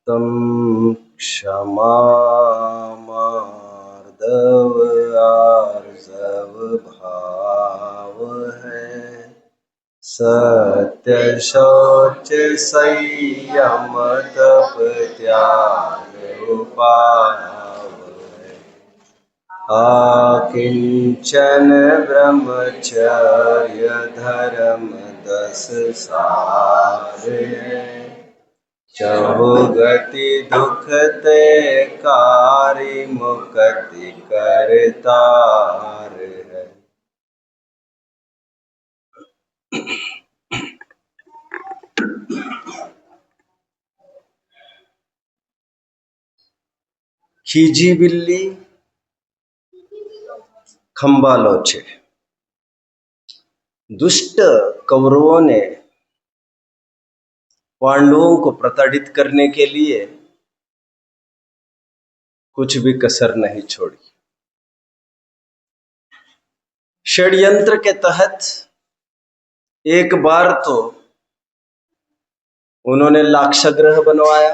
तम क्षमार्दव आर्जव भाव है, सत्य शौच संयम तप त्याग उपाव है। आकिंचन ब्रह्मचर्य धर्म 10 सार है, चहु गति दुख ते कारी मुक्ति करतार है। खीजी बिल्ली खंबा लोचे। दुष्ट कौरवों ने पांडवों को प्रताड़ित करने के लिए कुछ भी कसर नहीं छोड़ी। षड्यंत्र के तहत एक बार तो उन्होंने लाक्षागृह बनवाया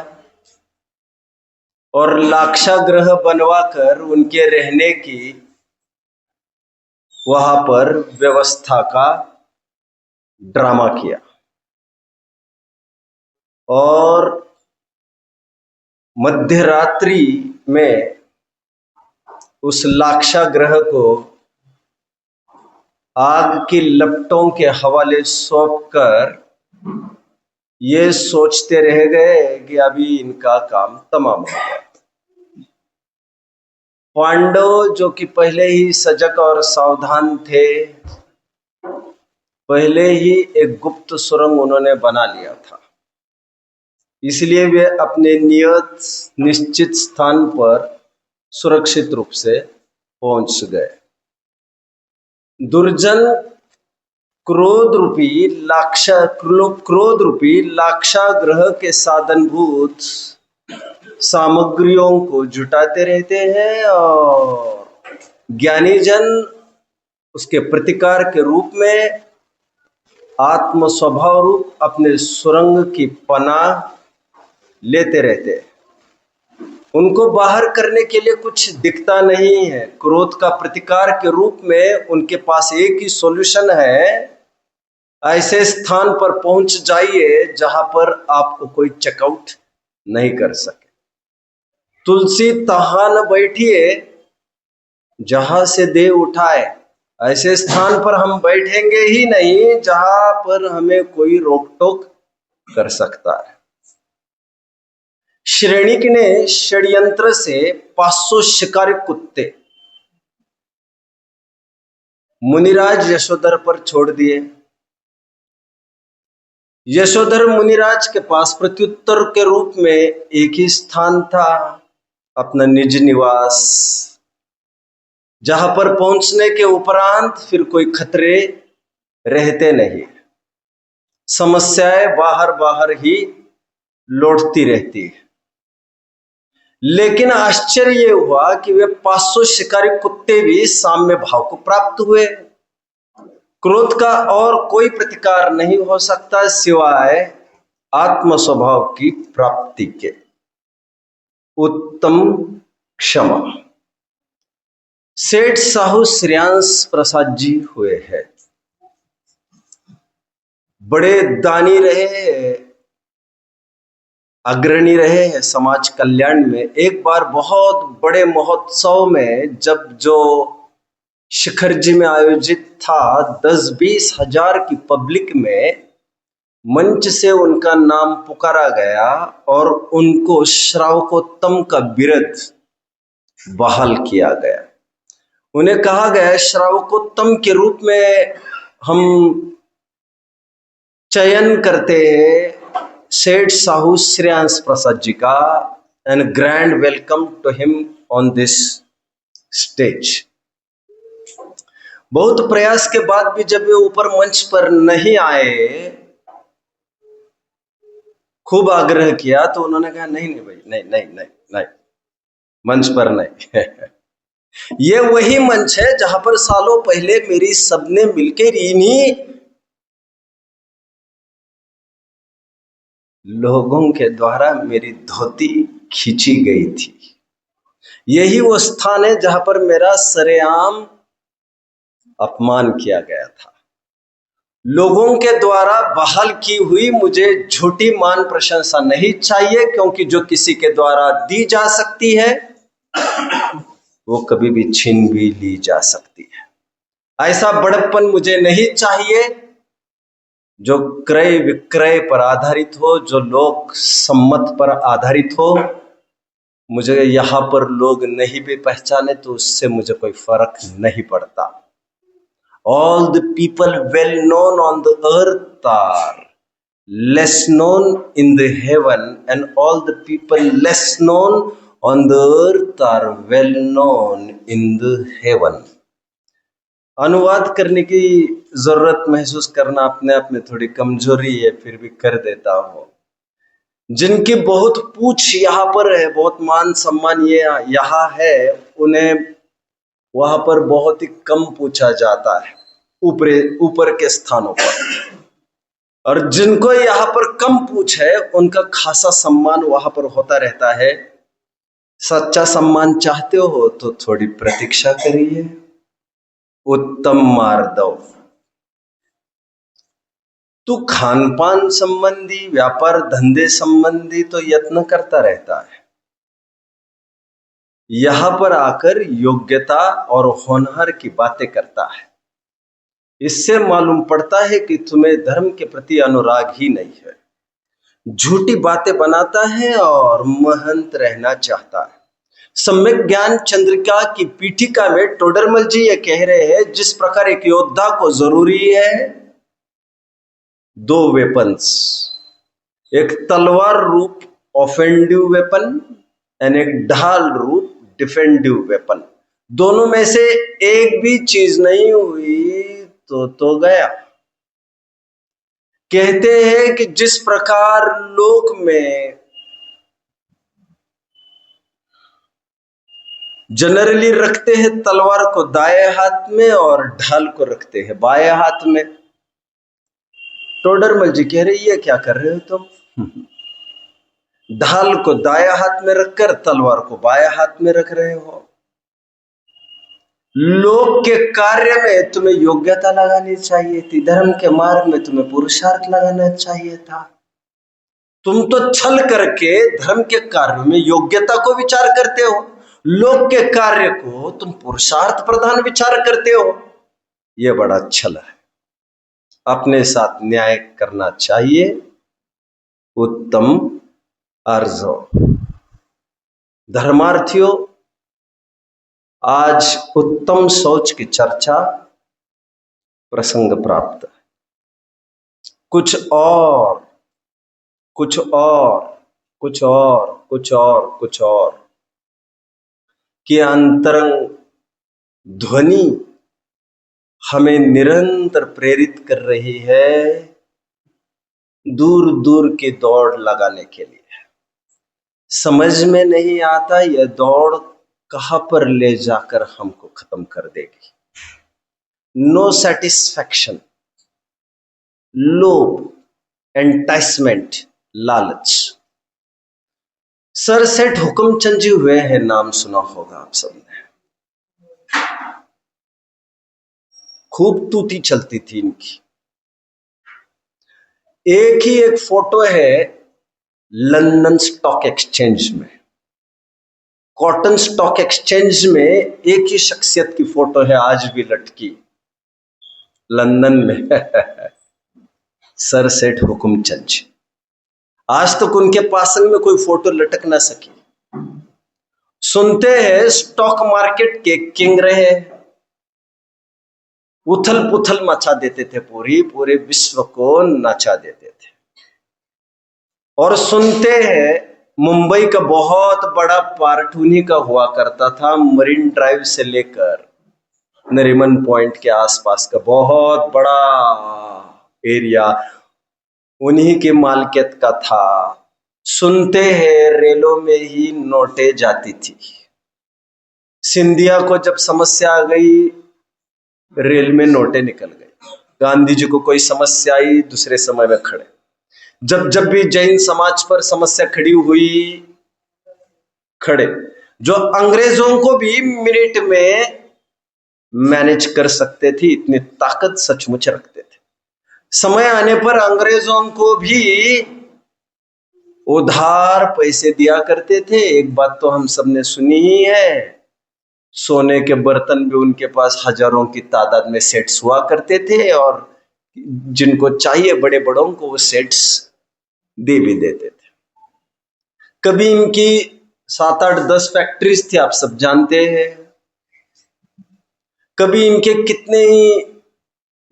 और लाक्षागृह बनवाकर उनके रहने की वहां पर व्यवस्था का ड्रामा किया और मध्यरात्रि में उस लाक्षागृह को आग की लपटों के हवाले सौंपकर ये सोचते रह गए कि अभी इनका काम तमाम हो गया। पांडव जो कि पहले ही सजग और सावधान थे, पहले ही एक गुप्त सुरंग उन्होंने बना लिया था, इसलिए वे अपने निश्चित स्थान पर सुरक्षित रूप से पहुंच गए। दुर्जन क्रोध रूपी लाक्षागृह के साधनभूत सामग्रियों को जुटाते रहते हैं और ज्ञानी जन उसके प्रतिकार के रूप में आत्म स्वभाव रूप अपने सुरंग की पनाह लेते रहते हैं। उनको बाहर करने के लिए कुछ दिखता नहीं है। क्रोध का प्रतिकार के रूप में उनके पास एक ही सॉल्यूशन है, ऐसे स्थान पर पहुंच जाइए जहां पर आपको कोई चेकआउट नहीं कर सके। तुलसी तहां न बैठिए जहां से देह उठाए, ऐसे स्थान पर हम बैठेंगे ही नहीं जहां पर हमें कोई रोक टोक कर सकता है। श्रेणिक ने षड्यंत्र से 500 शिकारी कुत्ते मुनिराज यशोधर पर छोड़ दिए। यशोधर मुनिराज के पास प्रत्युत्तर के रूप में एक ही स्थान था, अपना निज निवास, जहां पर पहुंचने के उपरांत फिर कोई खतरे रहते नहीं। समस्याएं बाहर बाहर ही लौटती रहती है। लेकिन आश्चर्य हुआ कि वे 500 शिकारी कुत्ते भी साम्य भाव को प्राप्त हुए। क्रोध का और कोई प्रतिकार नहीं हो सकता सिवाय आत्म स्वभाव की प्राप्ति के। उत्तम क्षमा। सेठ साहू श्रेयांश प्रसाद जी हुए हैं। बड़े दानी रहे, अग्रणी रहे हैं समाज कल्याण में। एक बार बहुत बड़े महोत्सव में जब जो शिखर जी में आयोजित था, 10-20 हजार की पब्लिक में मंच से उनका नाम पुकारा गया और उनको श्रावकोत्तम का बिरुद बहाल किया गया। उन्हें कहा गया श्रावकोत्तम के रूप में हम चयन करते हैं सेठ साहू श्रेयांश प्रसाद जी का, and grand welcome to him on this stage. बहुत प्रयास के बाद भी जब वे ऊपर मंच पर नहीं आए, खूब आग्रह किया तो उन्होंने कहा नहीं भाई, नहीं, मंच पर नहीं। ये वही मंच है जहां पर सालों पहले मेरी सबने मिलकर इन्हीं लोगों के द्वारा मेरी धोती खींची गई थी। यही वो स्थान है जहां पर मेरा सरेआम अपमान किया गया था। लोगों के द्वारा बहाल की हुई मुझे झूठी मान प्रशंसा नहीं चाहिए, क्योंकि जो किसी के द्वारा दी जा सकती है वो कभी भी छीन भी ली जा सकती है। ऐसा बड़प्पन मुझे नहीं चाहिए जो क्रय विक्रय पर आधारित हो, जो लोक सम्मत पर आधारित हो। मुझे यहां पर लोग नहीं भी पहचाने तो उससे मुझे कोई फर्क नहीं पड़ता। All the people well known on the earth are less known in the heaven, and all the people less known on the earth are well known in the heaven. अनुवाद करने की जरूरत महसूस करना अपने आप में थोड़ी कमजोरी है, फिर भी कर देता हूं। जिनकी बहुत पूछ यहाँ पर है, बहुत मान सम्मान ये यहाँ है, उन्हें वहां पर बहुत ही कम पूछा जाता है ऊपर के स्थानों पर, और जिनको यहाँ पर कम पूछ है उनका खासा सम्मान वहां पर होता रहता है। सच्चा सम्मान चाहते हो तो थोड़ी प्रतीक्षा करिए। उत्तम मार्दव, तू खानपान संबंधी, व्यापार धंधे संबंधी तो यत्न करता रहता है, यहां पर आकर योग्यता और होनहार की बातें करता है। इससे मालूम पड़ता है कि तुम्हें धर्म के प्रति अनुराग ही नहीं है। झूठी बातें बनाता है और महंत रहना चाहता है। सम्यक ज्ञान चंद्रिका की पीठिका में टोडरमल जी ये कह रहे हैं, जिस प्रकार एक योद्धा को जरूरी है 2 वेपन्स, एक तलवार रूप ऑफेंडिव वेपन एंड एक ढाल रूप डिफेंडिव वेपन। दोनों में से एक भी चीज नहीं हुई तो गया। कहते हैं कि जिस प्रकार लोक में जनरली रखते हैं तलवार को दाएं हाथ में और ढाल को रखते हैं बाएं हाथ में, टोडरमल जी कह रही है क्या कर रहे हो तुम? ढाल को दाएं हाथ में रखकर तलवार को बाएं हाथ में रख रहे हो। लोक के कार्य में तुम्हें योग्यता लगानी चाहिए थी, धर्म के मार्ग में तुम्हें पुरुषार्थ लगाना चाहिए था। तुम तो छल करके धर्म के कार्य में योग्यता को विचार करते हो, लोक के कार्य को तुम पुरुषार्थ प्रधान विचार करते हो। यह बड़ा छल है। अपने साथ न्याय करना चाहिए। उत्तम अर्जो। धर्मार्थियों, आज उत्तम सोच की चर्चा प्रसंग प्राप्त है। कुछ और की अंतरंग ध्वनि हमें निरंतर प्रेरित कर रही है दूर दूर की दौड़ लगाने के लिए। समझ में नहीं आता यह दौड़ कहां पर ले जाकर हमको खत्म कर देगी। नो सेटिस्फैक्शन, लोभ, एंटाइसमेंट, लालच। सर सेठ हुक्मचंद जी हुए हैं, नाम सुना होगा आप सबने। खूब तूती चलती थी इनकी। एक फोटो है लंदन स्टॉक एक्सचेंज में, कॉटन स्टॉक एक्सचेंज में एक ही शख्सियत की फोटो है आज भी लटकी लंदन में। सर सेठ हुक्मचंद जी। आज तक उनके पासन में कोई फोटो लटक ना सकी। सुनते हैं स्टॉक मार्केट के किंग रहे, उथल पुथल मचा देते थे, पूरे विश्व को नचा देते थे। और सुनते हैं मुंबई का बहुत बड़ा पार्ट उन्हीं का हुआ करता था। मरीन ड्राइव से लेकर नरीमन पॉइंट के आसपास का बहुत बड़ा एरिया उन्हीं की मालकियत का था। सुनते हैं रेलों में ही नोटें जाती थी। सिंधिया को जब समस्या आ गई रेल में नोटें निकल गई। गांधी जी को कोई समस्या आई दूसरे समय में खड़े। जब जब भी जैन समाज पर समस्या खड़ी हुई, खड़े, जो अंग्रेजों को भी मिनट में मैनेज कर सकते थे, इतनी ताकत सचमुच रखते थे। समय आने पर अंग्रेजों को भी उधार पैसे दिया करते थे। एक बात तो हम सबने सुनी ही है, सोने के बर्तन भी उनके पास हजारों की तादाद में सेट्स हुआ करते थे, और जिनको चाहिए बड़े बड़ों को वो सेट्स दे भी देते थे। कभी इनकी 7-8-10 फैक्ट्रीज थी, आप सब जानते हैं। कभी इनके कितने ही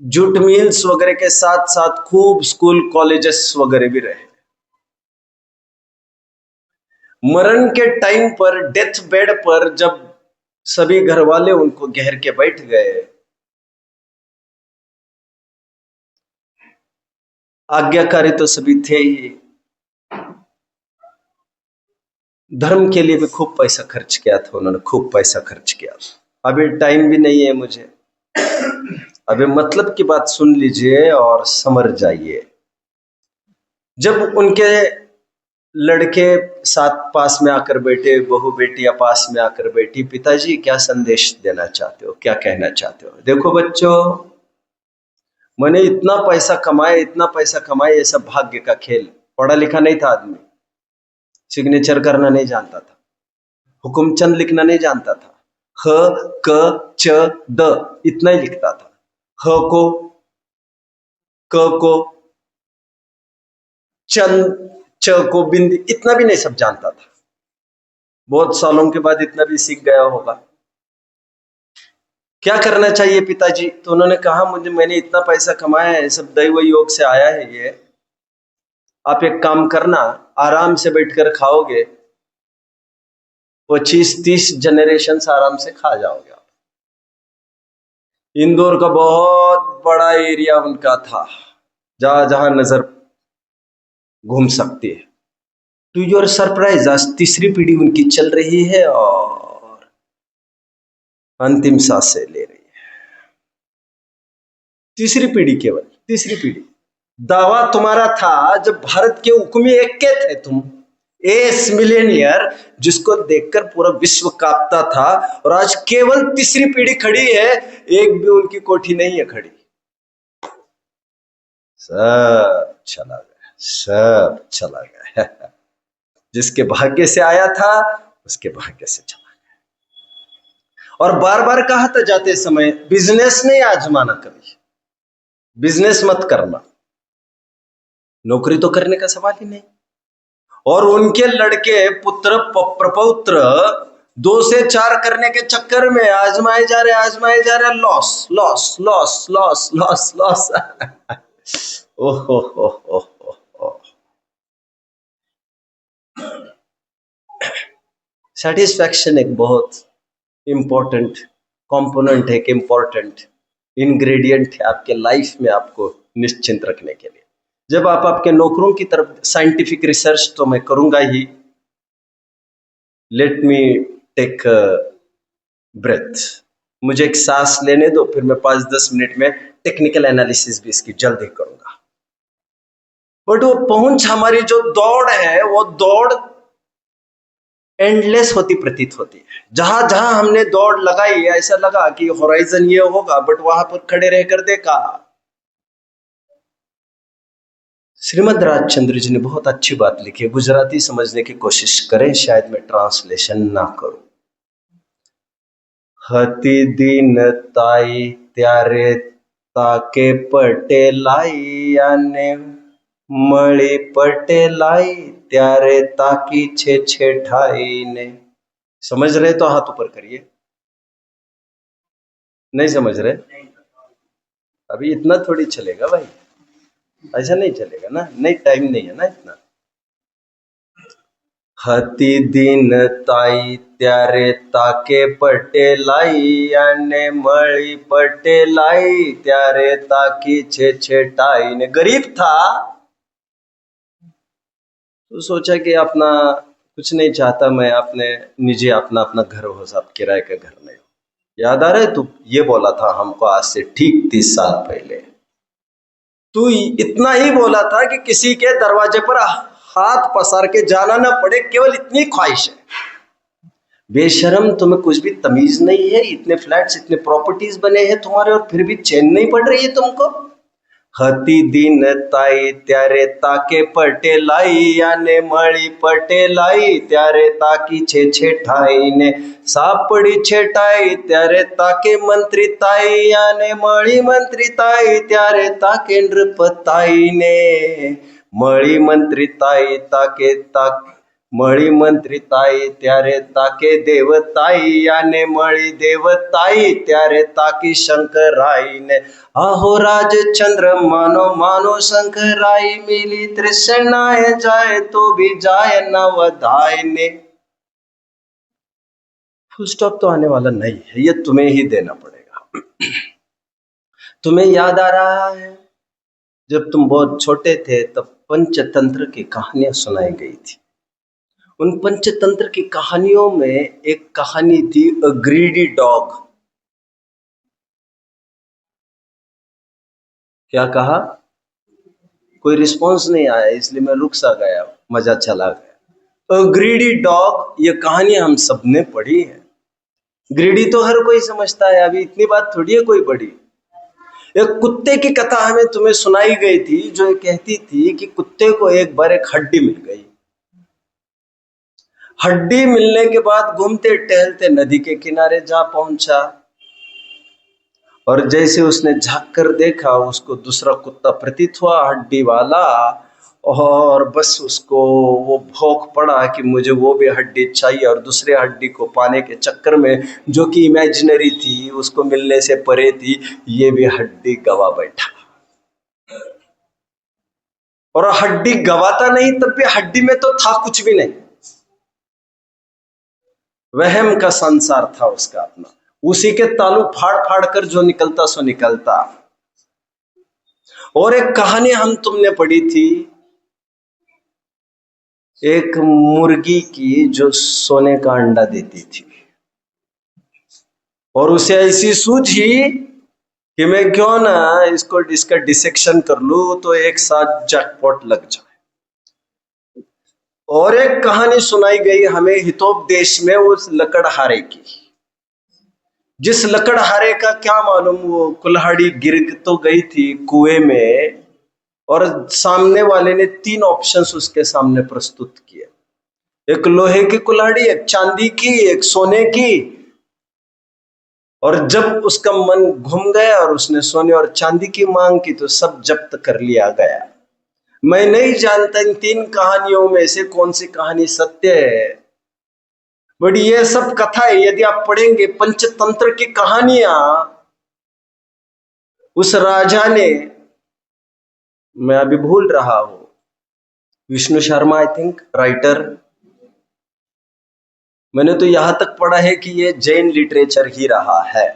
जूट मिल्स वगैरह के साथ साथ खूब स्कूल कॉलेजेस वगैरह भी रहे। मरण के टाइम पर, डेथ बेड पर जब सभी घर वाले उनको घेर के बैठ गए, आज्ञाकारी तो सभी थे ही, धर्म के लिए भी खूब पैसा खर्च किया था उन्होंने, खूब पैसा खर्च किया। अभी टाइम भी नहीं है मुझे, अभी मतलब की बात सुन लीजिए और समझ जाइए। जब उनके लड़के साथ पास में आकर बैठे, बहू बेटियां पास में आकर बैठी, पिताजी क्या संदेश देना चाहते हो, क्या कहना चाहते हो? देखो बच्चों, मैंने इतना पैसा कमाया, इतना पैसा कमाया, ये सब भाग्य का खेल। पढ़ा लिखा नहीं था आदमी, सिग्नेचर करना नहीं जानता था, हुक्म चंद लिखना नहीं जानता था, ह क च द इतना ही लिखता था, ह को, क को, चंद, च को बिंदी, इतना भी नहीं सब जानता था। बहुत सालों के बाद इतना भी सीख गया होगा। क्या करना चाहिए पिताजी? तो उन्होंने कहा, मैंने इतना पैसा कमाया है, सब दैव योग से आया है ये, आप एक काम करना, आराम से बैठकर खाओगे, 25-30 जनरेशन आराम से खा जाओगे आप। इंदौर का बहुत बड़ा एरिया उनका था, जहां जहां नजर घूम सकती है। टू योर सरप्राइज आज तीसरी पीढ़ी उनकी चल रही है और अंतिम सांसें ले रही है। तीसरी पीढ़ी, केवल तीसरी पीढ़ी। दावा तुम्हारा था जब भारत के हुक्मी एक्के थे तुम, एस मिलेनियर, जिसको देखकर पूरा विश्व कांपता था, और आज केवल तीसरी पीढ़ी खड़ी है, एक भी उनकी कोठी नहीं है खड़ी। सब चला गया, सब चला गया। जिसके भाग्य से आया था उसके भाग्य से चला गया। और बार बार कहा था जाते समय, बिजनेस नहीं आजमाना, कभी बिजनेस मत करना, नौकरी तो करने का सवाल ही नहीं। और उनके लड़के पुत्र प्रपौत्र 2 से 4 करने के चक्कर में आजमाए जा रहे, loss loss loss loss loss loss. ओहो हो। सेटिस्फैक्शन एक बहुत इंपॉर्टेंट कंपोनेंट है, एक इंपॉर्टेंट इंग्रेडिएंट है आपके लाइफ में, आपको निश्चिंत रखने के लिए। जब आप आपके नौकरों की तरफ, साइंटिफिक रिसर्च तो मैं करूंगा ही, लेट मी टेक ब्रेथ, मुझे एक सांस लेने दो, फिर मैं 5-10 मिनट में टेक्निकल एनालिसिस भी इसकी जल्दी करूंगा। बट वो पहुंच, हमारी जो दौड़ है, वो दौड़ एंडलेस होती प्रतीत होती है। जहां जहां हमने दौड़ लगाई, ऐसा लगा कि होराइजन ये होगा, बट वहां पर खड़े रहकर देखा। श्रीमद राजचंद्र जी ने बहुत अच्छी बात लिखी है, गुजराती समझने की कोशिश करें, शायद मैं ट्रांसलेशन ना करूं। हती दीन ताई त्यारे ताके पटेलाई, आने मળી पटेलाई त्यारे ताकी छे ठाई ने। समझ रहे तो हाथ ऊपर करिए, नहीं समझ रहे? अभी इतना थोड़ी चलेगा भाई, ऐसा नहीं चलेगा ना, नहीं टाइम नहीं है ना इतना। हती दीन ताई त्यारे ताके पटेलाई, आने मળી पटेलाई त्यारे ताकी छे ठाई ने। गरीब था तो सोचा कि अपना कुछ नहीं चाहता मैं, अपने निजी अपना घर हो, सब किराए का घर नहीं हो। याद आ रहा है? तू ये बोला था हमको आज से ठीक 30 साल पहले। तू इतना ही बोला था कि किसी के दरवाजे पर हाथ पसार के जाना ना पड़े, केवल इतनी ख्वाहिश है। बेशरम, तुम्हें कुछ भी तमीज नहीं है। इतने फ्लैट्स, इतने प्रॉपर्टीज बने हैं तुम्हारे, और फिर भी चैन नहीं पड़ रही है तुमको। हती दिन ताई त्यारे ताके पटेलाई, याने मળી पटेलाई त्यारे ताकी छे छेठाई ने, सापड़ी छेटाई त्यारे ताके मंत्री ताई, याने मળી मंत्री ताई त्यारे ताके नृपताई ने, मળી मंत्री ताई ताके मળી मंत्री ताई ત્યારે તાકે દેવતાઈ, આને મળી દેવતાઈ ત્યારે તાકી શંકરાઈ ને, આહો રાજચંદ્ર માનો માનો શંકરાઈ, મિલી તૃષ્ણાએ જાય તો भी जाए न वधाय ने। फुल स्टॉप तो आने वाला नहीं है, ये तुम्हें ही देना पड़ेगा। तुम्हें याद आ रहा है जब तुम बहुत छोटे थे तब पंचतंत्र की कहानियां सुनाई गई थी। उन पंचतंत्र की कहानियों में एक कहानी थी अ ग्रीडी डॉग। क्या कहा? कोई रिस्पॉन्स नहीं आया, इसलिए मैं रुक सा गया, मजा चला गया। अ ग्रीडी डॉग, ये कहानी हम सबने पढ़ी है। ग्रीडी तो हर कोई समझता है, अभी इतनी बात थोड़ी है कोई बड़ी। एक कुत्ते की कथा हमें तुम्हें सुनाई गई थी, जो ये कहती थी कि कुत्ते को एक बार एक हड्डी मिल गई। हड्डी मिलने के बाद घूमते टहलते नदी के किनारे जा पहुंचा, और जैसे उसने झांक कर देखा, उसको दूसरा कुत्ता प्रतीत हुआ हड्डी वाला, और बस उसको वो भौंक पड़ा कि मुझे वो भी हड्डी चाहिए, और दूसरे हड्डी को पाने के चक्कर में, जो कि इमेजिनरी थी, उसको मिलने से परे थी, ये भी हड्डी गवा बैठा। और हड्डी गवाता नहीं, तब भी हड्डी में तो था कुछ भी नहीं। वहम का संसार था उसका अपना, उसी के तालू फाड़ फाड़ कर जो निकलता सो निकलता। और एक कहानी हम तुमने पढ़ी थी, एक मुर्गी की जो सोने का अंडा देती थी, और उसे ऐसी सूझी कि मैं क्यों ना इसका डिसेक्शन कर लूं तो एक साथ जैकपॉट लग जाए। और एक कहानी सुनाई गई हमें हितोपदेश में उस लकड़हारे की, जिस लकड़हारे का क्या मालूम, वो कुल्हाड़ी गिर तो गई थी कुएं में, और सामने वाले ने 3 ऑप्शंस उसके सामने प्रस्तुत किए, एक लोहे की कुल्हाड़ी, एक चांदी की, एक सोने की। और जब उसका मन घूम गया और उसने सोने और चांदी की मांग की, तो सब जब्त कर लिया गया। मैं नहीं जानता इन 3 कहानियों में से कौन सी कहानी सत्य है, बट ये सब कथाएं यदि आप पढ़ेंगे, पंचतंत्र की कहानियां, उस राजा ने, मैं अभी भूल रहा हूं, Vishnu Sharma I think writer, मैंने तो यहां तक पढ़ा है कि ये जैन लिटरेचर ही रहा है।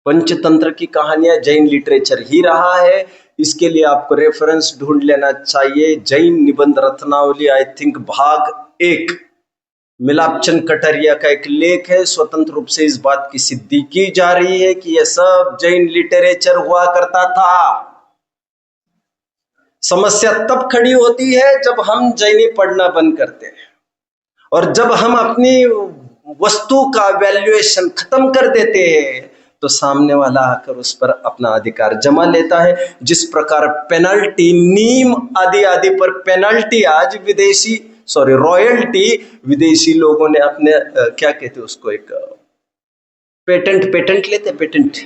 पंचतंत्र की कहानियां जैन लिटरेचर ही रहा है। इसके लिए आपको रेफरेंस ढूंढ लेना चाहिए, जैन निबंध रत्नावली आई थिंक भाग 1, मिलापचंद कटारिया का एक लेख है। स्वतंत्र रूप से इस बात की सिद्धि की जा रही है कि यह सब जैन लिटरेचर हुआ करता था। समस्या तब खड़ी होती है जब हम जैनी पढ़ना बंद करते हैं, और जब हम अपनी वस्तु का वैल्यूएशन खत्म कर देते हैं, तो सामने वाला आकर उस पर अपना अधिकार जमा लेता है। जिस प्रकार पेनल्टी, नीम आदि आदि पर पेनल्टी आज रॉयल्टी विदेशी लोगों ने अपने क्या कहते उसको, एक पेटेंट लेते, पेटेंट।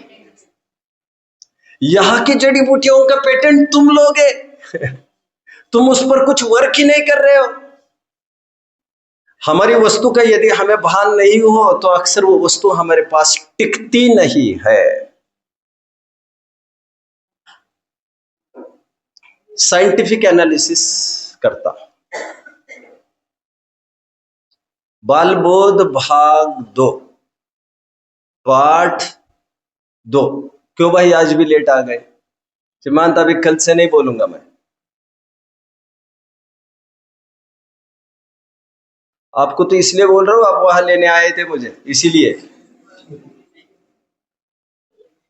यहां की जड़ी बूटियों का पेटेंट तुम लोगे। तुम उस पर कुछ वर्क ही नहीं कर रहे हो। हमारी वस्तु का यदि हमें भान नहीं हो, तो अक्सर वो वस्तु हमारे पास टिकती नहीं है। साइंटिफिक एनालिसिस करता बालबोध भाग 2 पाठ 2। क्यों भाई आज भी लेट आ गए? सीमांत अभी कल से नहीं बोलूंगा मैं। आपको तो इसलिए बोल रहा हूं, आप वहां लेने आए थे मुझे, इसीलिए।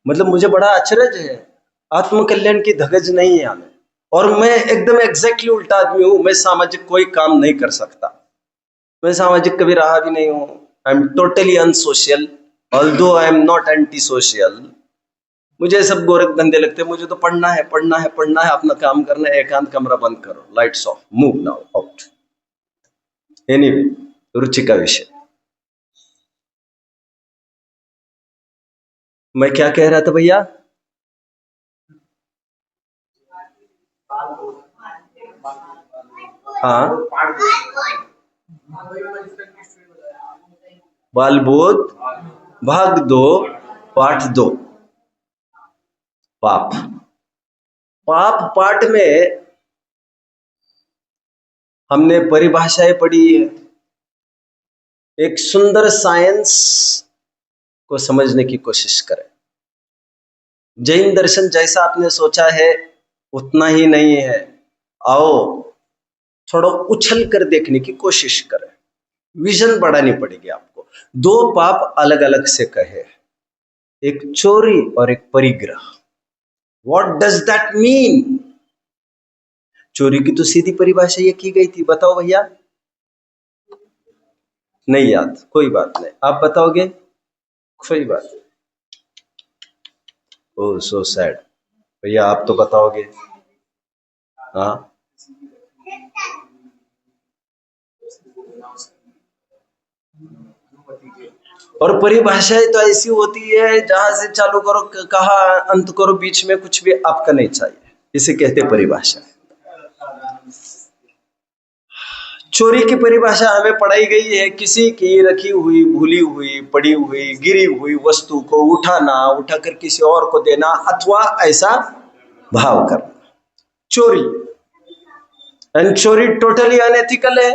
मतलब मुझे बड़ा अचरज है, आत्मकल्याण की धगज नहीं है हमें। और मैं एकदम एग्जैक्टली उल्टा आदमी हूं। मैं सामाजिक कोई काम नहीं कर सकता, मैं सामाजिक कभी रहा भी नहीं हूं। I am totally unsocial, although I am not anti social. मुझे सब गोरख धंधे लगते हैं। मुझे तो पढ़ना है, पढ़ना है, पढ़ना है, अपना काम करना है। एकांत कमरा बंद करो, lights off, move now out. Anyway, रुचि का विषय। मैं क्या कह रहा था भैया? हाँ, बालबोध भाग 2 पाठ 2। पाप। पाप पाठ में हमने परिभाषाएं पढ़ी है। एक सुंदर साइंस को समझने की कोशिश करें। जैन दर्शन जैसा आपने सोचा है उतना ही नहीं है। आओ थोड़ा उछल कर देखने की कोशिश करें, विजन बढ़ानी पड़ेगी आपको। 2 पाप अलग अलग से कहे, एक चोरी और एक परिग्रह। What does that mean? चोरी की तो सीधी परिभाषा ये की गई थी, बताओ भैया। नहीं याद, कोई बात नहीं, आप बताओगे? कोई बात नहीं। ओह सो सैड। भैया आप तो बताओगे। हाँ, और परिभाषाएं तो ऐसी होती है जहां से चालू करो कहा अंत करो, बीच में कुछ भी आपका नहीं चाहिए, इसे कहते परिभाषा। चोरी की परिभाषा हमें पढ़ाई गई है, किसी की रखी हुई, भूली हुई, पड़ी हुई, गिरी हुई वस्तु को उठाना, उठाकर किसी और को देना, अथवा ऐसा भाव करना, चोरी। एंड चोरी टोटली अनएथिकल है।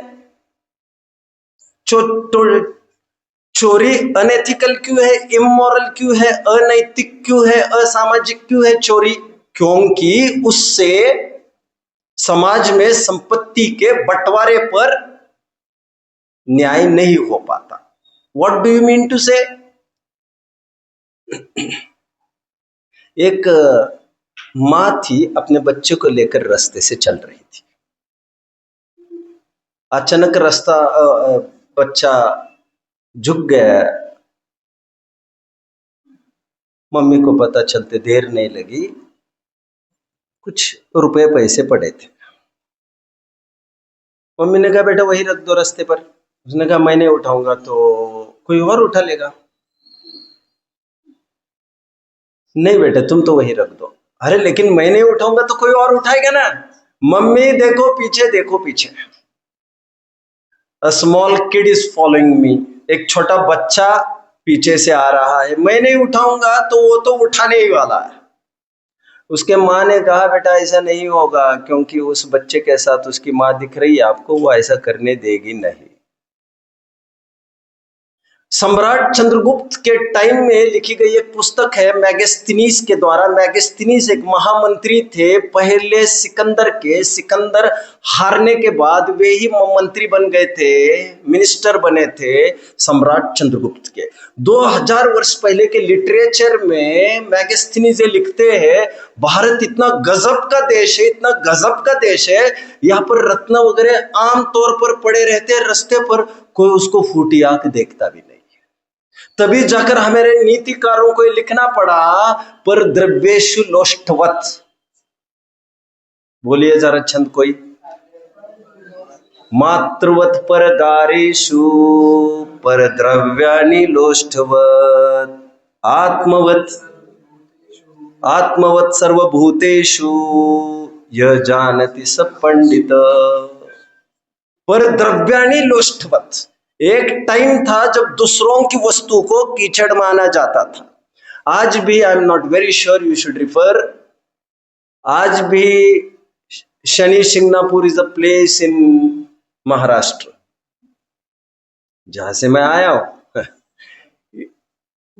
चोरी अनएथिकल क्यों है, इमोरल क्यों है, अनैतिक क्यों है, असामाजिक क्यों है चोरी? क्योंकि उससे समाज में संपत्ति के बंटवारे पर न्याय नहीं हो पाता। What do you mean to say? एक मां थी, अपने बच्चे को लेकर रास्ते से चल रही थी। अचानक बच्चा झुक गया। मम्मी को पता चलते देर नहीं लगी, कुछ रुपए पैसे पड़े थे। मम्मी ने कहा बेटा वही रख दो रास्ते पर। उसने कहा मैं नहीं उठाऊंगा तो कोई और उठा लेगा। नहीं बेटा तुम तो वही रख दो। अरे लेकिन मैं नहीं उठाऊंगा तो कोई और उठाएगा ना। मम्मी देखो पीछे, देखो पीछे। A small kid is following me. एक छोटा बच्चा पीछे से आ रहा है, मैं नहीं उठाऊंगा तो वो तो उठाने ही वाला है। उसके माँ ने कहा बेटा ऐसा नहीं होगा, क्योंकि उस बच्चे के साथ उसकी माँ दिख रही है आपको, वो ऐसा करने देगी नहीं। सम्राट चंद्रगुप्त के टाइम में लिखी गई एक पुस्तक है मैगस्थनीज के द्वारा। मैगस्थनीज एक महामंत्री थे पहले सिकंदर के। सिकंदर हारने के बाद वे ही मंत्री बन गए थे, मिनिस्टर बने थे सम्राट चंद्रगुप्त के। 2000 वर्ष पहले के लिटरेचर में मैगस्थनीज लिखते हैं भारत इतना गजब का देश है, इतना गजब का देश है, यहाँ पर रत्न वगैरह आमतौर पर पड़े रहते हैं रास्ते पर, कोई उसको फूटी आंख देखता भी नहीं। तभी जाकर हमारे नीतिकारों को लिखना पड़ा पर द्रव्येषु लोष्टवत। बोलिए जरा छंद कोई। मातृवत पर दारेषु पर द्रव्यानि लोष्टवत, आत्मवत सर्वभूतेषु यह जानति सब पंडित। पर द्रव्यानि लोष्टवत। एक टाइम था जब दूसरों की वस्तु को कीचड़ माना जाता था। आज भी आई am not very sure, you should refer. आज भी Shani Shingnapur is a place in Maharashtra, जहां से मैं आया हूं।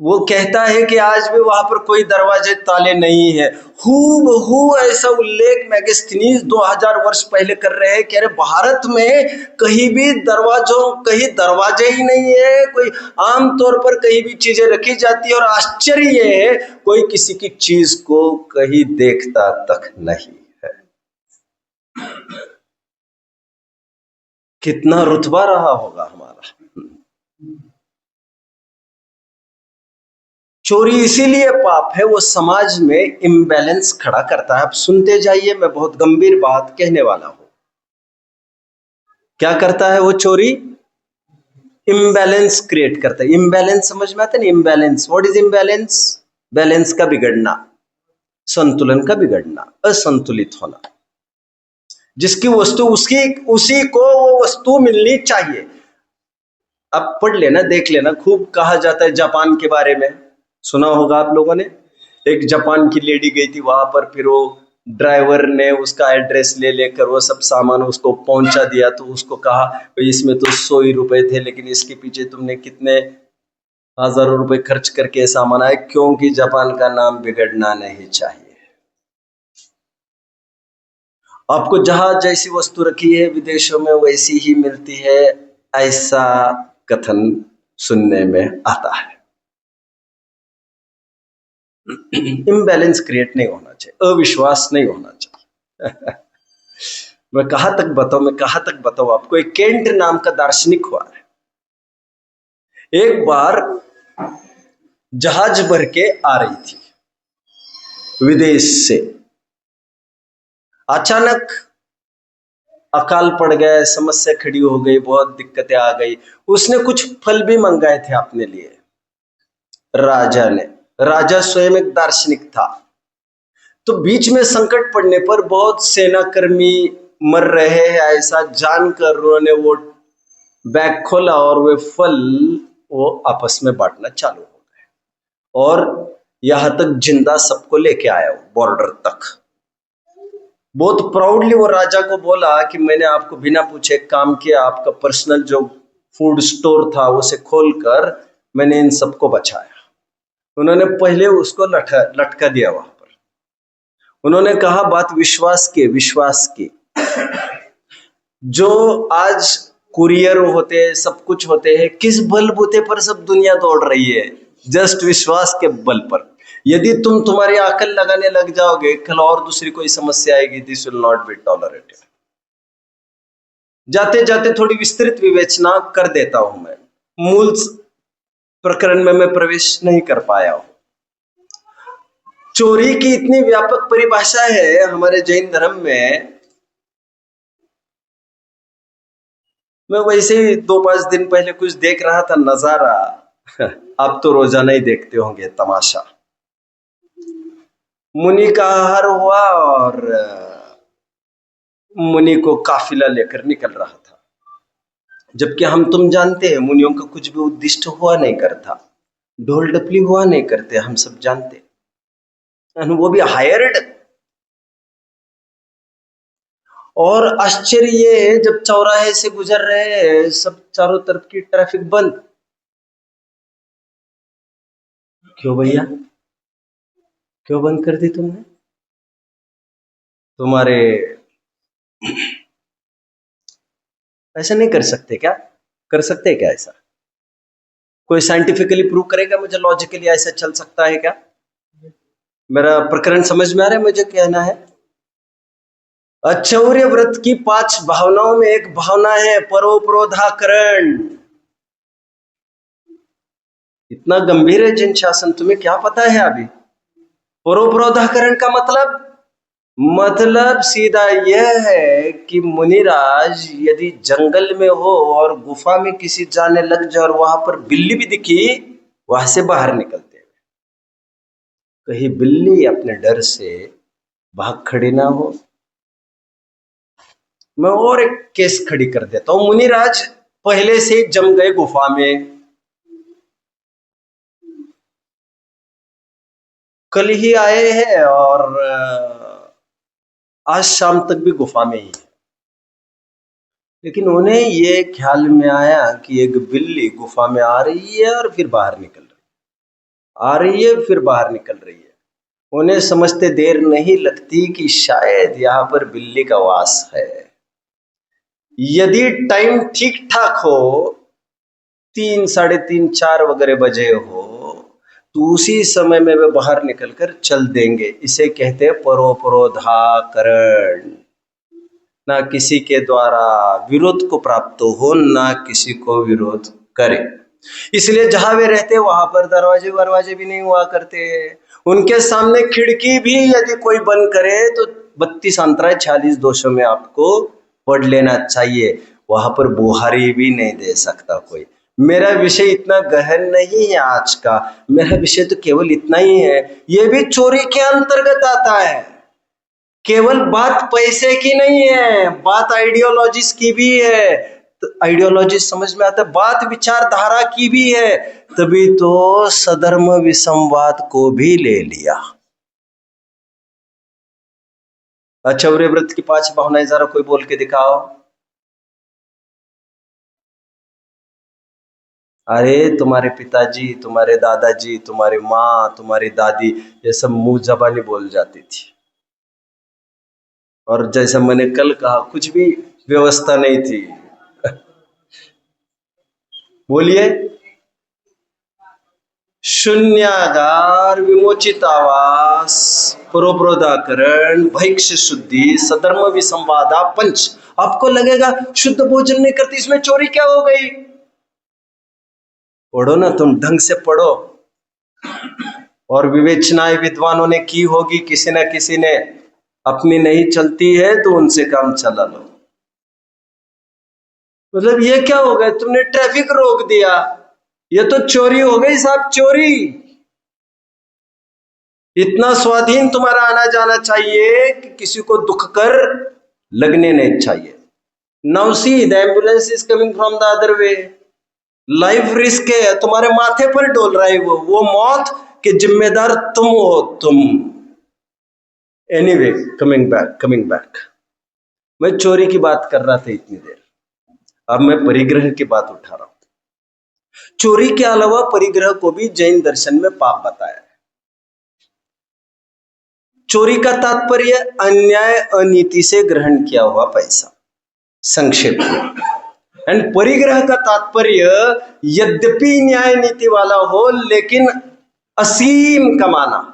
वो कहता है कि आज भी वहां पर कोई दरवाजे ताले नहीं है। हूबहू ऐसा उल्लेख मैगस्थनीज 2000 वर्ष पहले कर रहे हैं कि अरे भारत में कहीं भी कहीं दरवाजे ही नहीं है, कोई आम तौर पर कहीं भी चीजें रखी जाती है, और आश्चर्य ये है कोई किसी की चीज को कहीं देखता तक नहीं है। कितना रुतबा रहा होगा हमारा। चोरी इसीलिए पाप है, वो समाज में इम्बैलेंस खड़ा करता है। आप सुनते जाइए, मैं बहुत गंभीर बात कहने वाला हूं। क्या करता है वो चोरी? इम्बैलेंस क्रिएट करता है। इम्बैलेंस समझ में आता है ना? Imbalance, what is imbalance? Balance का बिगड़ना, संतुलन का बिगड़ना, असंतुलित होना। जिसकी वस्तु उसी को वो वस्तु मिलनी चाहिए। अब पढ़ लेना, देख लेना, खूब कहा जाता है जापान के बारे में, सुना होगा आप लोगों ने। एक जापान की लेडी गई थी वहां पर, फिर वो ड्राइवर ने उसका एड्रेस ले लेकर वो सब सामान उसको पहुंचा दिया, तो उसको कहा इसमें तो 100 ही रुपए थे, लेकिन इसके पीछे तुमने कितने हजारों रुपए खर्च करके सामान आए, क्योंकि जापान का नाम बिगड़ना नहीं चाहिए। आपको जहां जैसी वस्तु रखी है विदेशों में वैसी ही मिलती है, ऐसा कथन सुनने में आता है। इम्बैलेंस क्रिएट नहीं होना चाहिए, अविश्वास नहीं होना चाहिए। मैं कहां तक बताऊं आपको। एक केंट नाम का दार्शनिक हुआ है, एक बार जहाज भर के आ रही थी विदेश से, अचानक अकाल पड़ गया, समस्या खड़ी हो गई, बहुत दिक्कतें आ गई। उसने कुछ फल भी मंगाए थे अपने लिए, राजा ने। राजा स्वयं एक दार्शनिक था। तो बीच में संकट पड़ने पर बहुत सेनाकर्मी मर रहे हैं ऐसा जानकर उन्होंने वो बैग खोला और वे फल वो आपस में बांटना चालू हो गए, और यहां तक जिंदा सबको लेके आया वो बॉर्डर तक। बहुत प्राउडली वो राजा को बोला कि मैंने आपको बिना पूछे काम किया, आपका पर्सनल जो फूड स्टोर था उसे खोलकर मैंने इन सबको बचाया। उन्होंने पहले उसको लटका दिया वहां पर। उन्होंने कहा बात विश्वास की। जो आज कुरियर होते हैं, सब कुछ होते हैं, किस बलबूते पर सब दुनिया दौड़ रही है? जस्ट विश्वास के बल पर। यदि तुम तुम्हारी अकल लगाने लग जाओगे, कल और दूसरी कोई समस्या आएगी, this will not be tolerated. जाते जाते थोड़ी विस्तृत विवेचना कर देता हूं मैं, मूल प्रकरण में मैं प्रवेश नहीं कर पाया हूं। चोरी की इतनी व्यापक परिभाषा है हमारे जैन धर्म में। मैं वैसे ही 2-5 दिन पहले कुछ देख रहा था नजारा। आप तो रोजाना ही देखते होंगे तमाशा। मुनि का आहार हुआ और मुनि को काफिला लेकर निकल रहा था, जबकि हम तुम जानते हैं मुनियों का कुछ भी उद्दिष्ट हुआ नहीं करता, ढोल डपली हुआ नहीं करते, हम सब जानते, वो भी हायर्ड। और आश्चर्य ये है, जब चौराहे से गुजर रहे हैं, सब चारों तरफ की ट्रैफिक बंद। क्यों भैया, क्यों बंद कर दी तुमने? तुम्हारे ऐसा नहीं कर सकते क्या? कर सकते क्या ऐसा? कोई साइंटिफिकली प्रूव करेगा मुझे, लॉजिकली ऐसा चल सकता है क्या? मेरा प्रकरण समझ में आ रहा है? मुझे कहना है अच्छौर्य व्रत की 5 भावनाओं में एक भावना है परोपरोधाकरण। इतना गंभीर है जिन शासन, तुम्हें क्या पता है अभी? परोपरोधाकरण का मतलब सीधा यह है कि मुनिराज यदि जंगल में हो और गुफा में किसी जाने लग जाए और वहां पर बिल्ली भी दिखी, वहां से बाहर निकलते हुए कहीं बिल्ली अपने डर से भाग खड़ी ना हो। मैं और एक केस खड़ी कर देता हूं। मुनिराज पहले से ही जम गए गुफा में, कल ही आए हैं और आज शाम तक भी गुफा में ही है, लेकिन उन्हें ये ख्याल में आया कि एक बिल्ली गुफा में आ रही है और फिर बाहर निकल रही है। आ रही है फिर बाहर निकल रही है। उन्हें समझते देर नहीं लगती कि शायद यहां पर बिल्ली का वास है। यदि टाइम ठीक ठाक हो, 3, 3:30, 4 वगैरह बजे हो, तो उसी समय में वे बाहर निकलकर चल देंगे। इसे कहते हैं परोपरोधाकरण। ना किसी के द्वारा विरोध को प्राप्त हो, ना किसी को विरोध करे। इसलिए जहां वे रहते वहां पर दरवाजे भी नहीं हुआ करते। उनके सामने खिड़की भी यदि कोई बंद करे तो 32 अंतराय 46 दोषों में आपको पढ़ लेना चाहिए। वहां पर बुहारी भी नहीं दे सकता कोई। मेरा विषय इतना गहन नहीं है आज का। मेरा विषय तो केवल इतना ही है, यह भी चोरी के अंतर्गत आता है। केवल बात पैसे की नहीं है, बात आइडियोलॉजीज की भी है। तो आइडियोलॉजी समझ में आता है, बात विचारधारा की भी है। तभी तो सधर्म विसंवाद को भी ले लिया। अचौर्य व्रत की 5 भावनाएं जरा कोई बोल के दिखाओ। अरे तुम्हारे पिताजी, तुम्हारे दादाजी, तुम्हारी माँ, तुम्हारी दादी, ये सब मुंह जबानी बोल जाती थी। और जैसा मैंने कल कहा, कुछ भी व्यवस्था नहीं थी। बोलिए। शून्यागार, विमोचित आवास, परोपरोधाकरण, भैक्ष शुद्धि, सधर्म विसंवादा, पंच। आपको लगेगा शुद्ध भोजन नहीं करती, इसमें चोरी क्या हो गई? पढ़ो ना, तुम ढंग से पढ़ो। और विवेचनाएं विद्वानों ने की होगी, किसी न किसी ने। अपनी नहीं चलती है तो उनसे काम चला लो। मतलब ये क्या हो गया, तुमने ट्रैफिक रोक दिया, ये तो चोरी हो गई साहब, चोरी। इतना स्वाधीन तुम्हारा आना जाना चाहिए कि किसी को दुख कर लगने नहीं चाहिए। Now see the ambulance is coming from the other way. Life risk है, तुम्हारे माथे पर डोल रहा है वो मौत के जिम्मेदार तुम हो तुम। Anyway, coming back. मैं चोरी की बात कर रहा था इतनी देर, अब मैं परिग्रह की बात उठा रहा हूं। चोरी के अलावा परिग्रह को भी जैन दर्शन में पाप बताया है। चोरी का तात्पर्य अन्याय अनीति से ग्रहण किया हुआ पैसा, संक्षेप में। एंड परिग्रह का तात्पर्य यद्यपि न्याय नीति वाला हो, लेकिन असीम कमाना।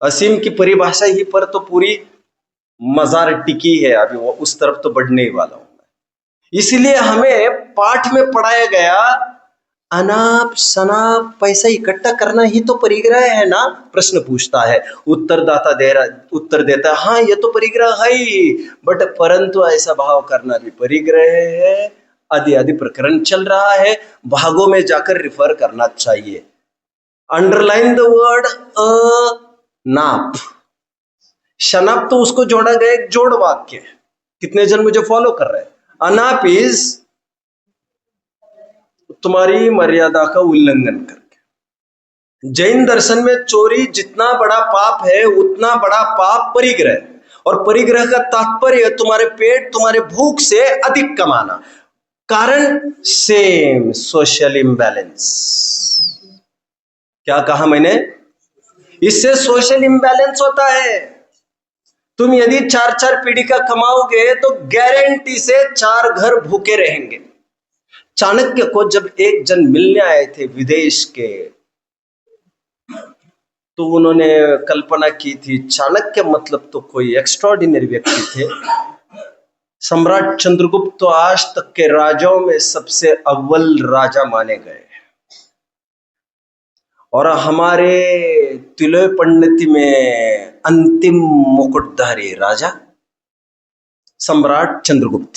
असीम की परिभाषा ही पर तो पूरी मजार टिकी है। अभी वो उस तरफ तो बढ़ने ही वाला हूं। इसलिए हमें पाठ में पढ़ाया गया, अनाप शनाप पैसा इकट्ठा करना ही तो परिग्रह है ना। प्रश्न पूछता है, उत्तर देता है, हाँ ये तो परिग्रह है ही, बट परंतु ऐसा भाव करना भी परिग्रह है। आदि आदि प्रकरण चल रहा है, भागों में जाकर रिफर करना चाहिए। अंडरलाइन द वर्ड नाप। शनाप तो उसको जोड़ा गया एक जोड़ वाक्य। कितने जन मुझे फॉलो कर रहे हैं? अनाप इज तुम्हारी मर्यादा का उल्लंघन करके। जैन दर्शन में चोरी जितना बड़ा पाप है, उतना बड़ा पाप परिग्रह। और परिग्रह का तात्पर्य तुम्हारे पेट, तुम्हारे भूख से अधिक कमाना। कारण सेम, सोशल इम्बैलेंस। क्या कहा मैंने? इससे सोशल इम्बैलेंस होता है। तुम यदि 4 पीढ़ी का कमाओगे तो गारंटी से 4 घर भूखे रहेंगे। चाणक्य को जब एक जन मिलने आए थे विदेश के, तो उन्होंने कल्पना की थी, चाणक्य मतलब तो कोई एक्स्ट्राऑर्डिनरी व्यक्ति थे। सम्राट चंद्रगुप्त तो आज तक के राजाओं में सबसे अव्वल राजा माने गए, और हमारे तिलोय पंडित में अंतिम मुकुटधारी राजा सम्राट चंद्रगुप्त।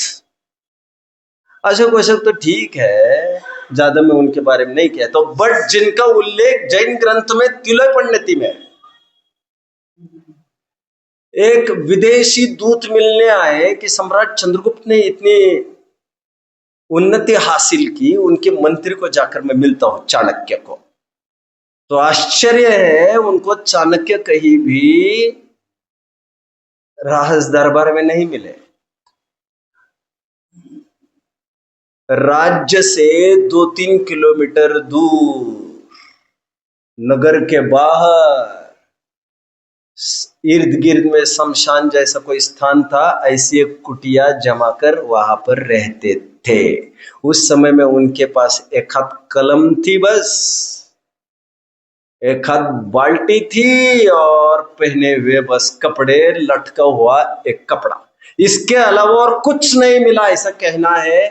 अशोक अशोक तो ठीक है, ज्यादा मैं उनके बारे में नहीं कहता, बट जिनका उल्लेख जैन ग्रंथ में तिलोय पंडिती में, एक विदेशी दूत मिलने आए कि सम्राट चंद्रगुप्त ने इतनी उन्नति हासिल की, उनके मंत्री को जाकर मैं मिलता हूं, चाणक्य को। तो आश्चर्य है, उनको चाणक्य कहीं भी राज दरबार में नहीं मिले। राज्य से 2-3 किलोमीटर दूर नगर के बाहर इर्द गिर्द में शमशान जैसा कोई स्थान था, ऐसी एक कुटिया जमा कर वहां पर रहते थे। उस समय में उनके पास एक हाथ कलम थी, बस एक हाथ बाल्टी थी, और पहने हुए बस कपड़े, लटका हुआ एक कपड़ा, इसके अलावा और कुछ नहीं मिला, ऐसा कहना है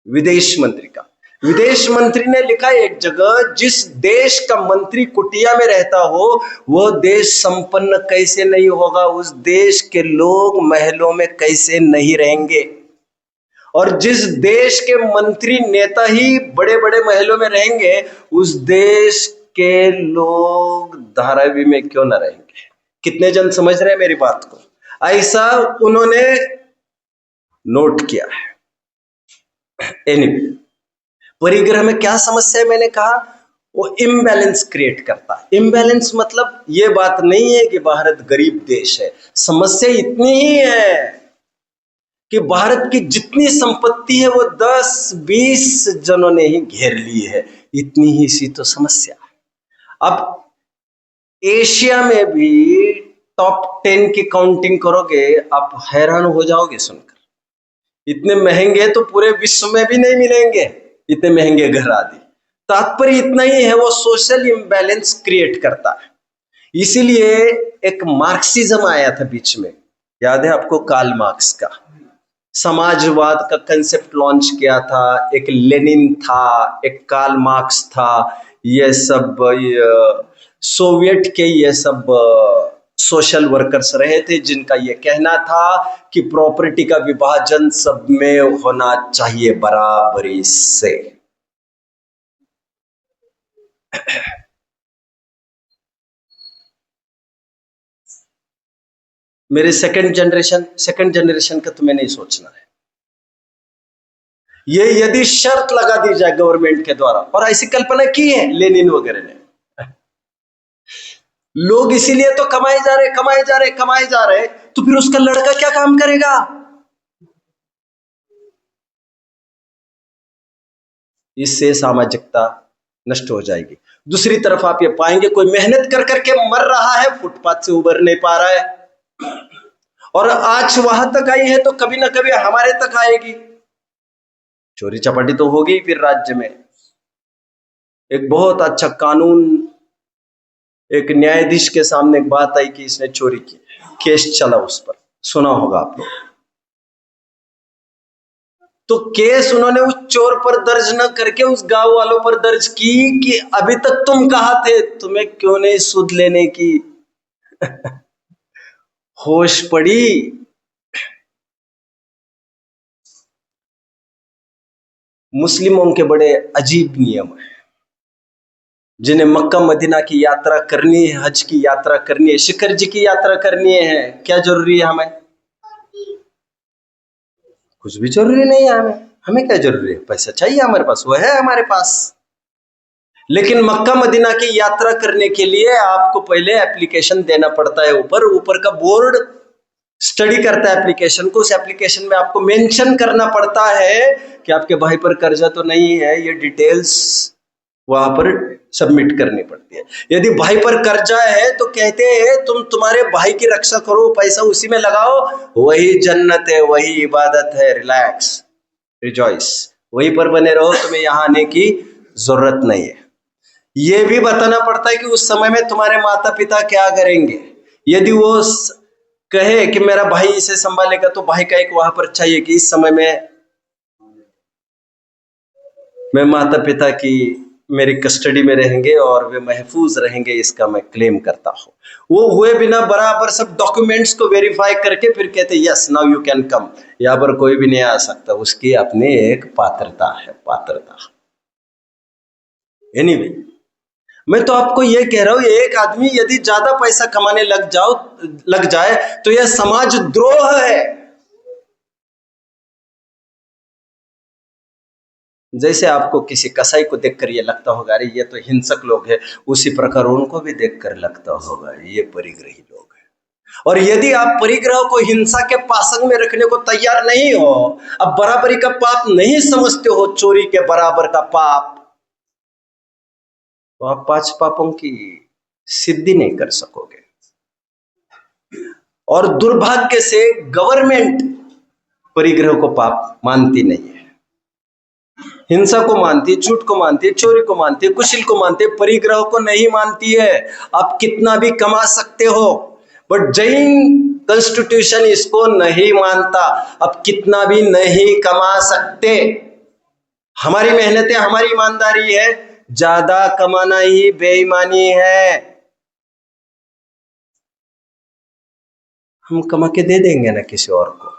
विदेश मंत्री का। विदेश मंत्री ने लिखा एक जगह, जिस देश का मंत्री कुटिया में रहता हो वो देश संपन्न कैसे नहीं होगा, उस देश के लोग महलों में कैसे नहीं रहेंगे, और जिस देश के मंत्री नेता ही बड़े बड़े महलों में रहेंगे, उस देश के लोग धारावी में क्यों ना रहेंगे। कितने जन समझ रहे हैं मेरी बात को? ऐसा उन्होंने नोट किया है। एनीवे, परिग्रह में क्या समस्या है? मैंने कहा वो इम्बैलेंस क्रिएट करता है। इम्बैलेंस मतलब ये बात नहीं है कि भारत गरीब देश है, समस्या इतनी ही है कि भारत की जितनी संपत्ति है वो 10-20 जनों ने ही घेर ली है, इतनी ही सी तो समस्या है। अब एशिया में भी टॉप 10 की काउंटिंग करोगे, आप हैरान हो जाओगे सुनकर, इतने महंगे तो पूरे विश्व में भी नहीं मिलेंगे, इतने महंगे घर आदि। तात्पर्य इतना ही है, वो सोशल इम्बैलेंस क्रिएट करता है। इसीलिए एक मार्क्सिज्म आया था बीच में, याद है आपको? कार्ल मार्क्स का समाजवाद का कंसेप्ट लॉन्च किया था। एक लेनिन था, एक कार्ल मार्क्स था, ये सब सोवियत के ये सब सोशल वर्कर्स रहे थे, जिनका ये कहना था कि प्रॉपर्टी का विभाजन सब में होना चाहिए बराबरी से। मेरे सेकंड जनरेशन का तुम्हें नहीं सोचना है। ये यदि शर्त लगा दी जाए गवर्नमेंट के द्वारा, और ऐसी कल्पना की है लेनिन वगैरह ने, लोग इसीलिए तो कमाए जा रहे, तो फिर उसका लड़का क्या काम करेगा? इससे सामाजिकता नष्ट हो जाएगी। दूसरी तरफ आप ये पाएंगे, कोई मेहनत कर करके मर रहा है, फुटपाथ से उबर नहीं पा रहा है, और आज वहां तक आई है तो कभी ना कभी हमारे तक आएगी। चोरी चपाटी तो होगी। फिर राज्य में एक बहुत अच्छा कानून, एक न्यायाधीश के सामने एक बात आई कि इसने चोरी की, केस चला उस पर, सुना होगा आप लोग। तो केस उन्होंने उस चोर पर दर्ज न करके उस गांव वालों पर दर्ज की कि अभी तक तुम कहां थे, तुम्हें क्यों नहीं सुध लेने की होश पड़ी। मुस्लिमों के बड़े अजीब नियम है, जिन्हें मक्का मदीना की यात्रा करनी है, हज की यात्रा करनी है, शिखर जी की यात्रा करनी है, क्या जरूरी है हमें? कुछ भी जरूरी नहीं है हमें क्या जरूरी है? पैसा चाहिए हमारे पास, वो है हमारे पास। लेकिन मक्का मदीना की यात्रा करने के लिए आपको पहले एप्लीकेशन देना पड़ता है। ऊपर का बोर्ड स्टडी करता है एप्लीकेशन को। उस एप्लीकेशन में आपको मेंशन करना पड़ता है कि आपके भाई पर कर्जा तो नहीं है, ये डिटेल्स वहां पर सबमिट करनी पड़ती है। यदि भाई पर कर्जा है तो कहते हैं तुम्हारे भाई की रक्षा करो, पैसा उसी में लगाओ, वही जन्नत है, वही इबादत है, रिलैक्स, रिजॉइस, वहीं पर बने रहो, तुम्हें यहां आने की जरूरत नहीं है। यह भी बताना पड़ता है कि उस समय में तुम्हारे माता पिता क्या करेंगे। यदि वो कहे कि मेरा भाई इसे संभालेगा, तो भाई का एक वहां पर चाहिए कि इस समय में मैं माता पिता की मेरी कस्टडी में रहेंगे और वे महफूज रहेंगे, इसका मैं क्लेम करता हूं। वो हुए बिना बराबर सब डॉक्यूमेंट्स को वेरीफाई करके फिर कहते yes now you can come. यहां पर कोई भी नहीं आ सकता, उसकी अपनी एक पात्रता है, पात्रता। एनीवे, मैं तो आपको ये कह रहा हूं, एक आदमी यदि ज्यादा पैसा कमाने लग जाए तो यह समाज द्रोह है। जैसे आपको किसी कसाई को देखकर ये लगता होगा अरे ये तो हिंसक लोग हैं, उसी प्रकार उनको भी देखकर लगता होगा ये परिग्रही लोग हैं। और यदि आप परिग्रह को हिंसा के पासंग में रखने को तैयार नहीं हो, अब बराबरी का पाप नहीं समझते हो, चोरी के बराबर का पाप, तो आप 5 पापों की सिद्धि नहीं कर सकोगे। और दुर्भाग्य से गवर्नमेंट परिग्रह को पाप मानती नहीं है, हिंसा को मानती है, झूठ को मानती है, चोरी को मानती है, कुशील को मानती है, परिग्रह को नहीं मानती है। आप कितना भी कमा सकते हो, बट जैन कॉन्स्टिट्यूशन इसको नहीं मानता। अब कितना भी नहीं कमा सकते, हमारी मेहनत है, हमारी ईमानदारी है, ज्यादा कमाना ही बेईमानी है। हम कमा के दे देंगे ना किसी और को।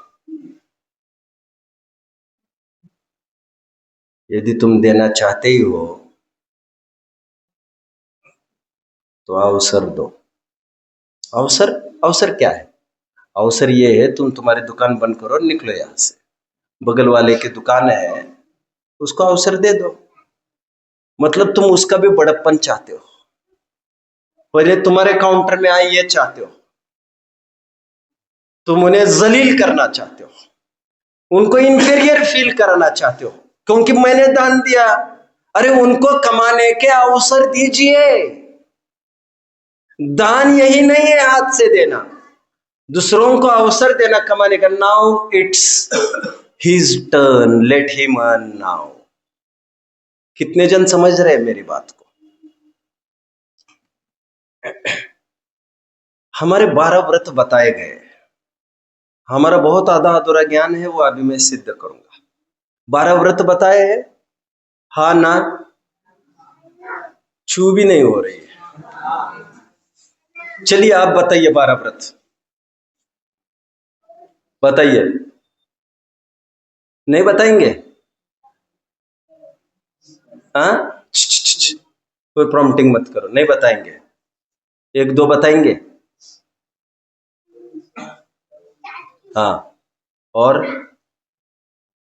यदि तुम देना चाहते ही हो तो अवसर दो। अवसर क्या है? अवसर ये है, तुम तुम्हारी दुकान बंद करो और निकलो यहां से, बगल वाले की दुकान है उसको अवसर दे दो। मतलब तुम उसका भी बड़प्पन चाहते हो, और ये तुम्हारे काउंटर में आए ये चाहते हो, तुम उन्हें जलील करना चाहते हो, उनको इंफीरियर फील कराना चाहते हो, क्योंकि मैंने दान दिया। अरे उनको कमाने के अवसर दीजिए। दान यही नहीं है हाथ से देना, दूसरों को अवसर देना कमाने का। Now it's his turn, let him earn now. कितने जन समझ रहे हैं मेरी बात को? हमारे 12 व्रत बताए गए, हमारा बहुत आधा अधूरा ज्ञान है, वो अभी मैं सिद्ध करूंगा। 12 व्रत बताए हैं, हा ना छू भी नहीं हो रही है। चलिए आप बताइए 12 व्रत बताइए। नहीं बताएंगे? हाँ, कोई प्रॉम्प्टिंग मत करो, नहीं बताएंगे। 1-2 बताएंगे? हाँ, और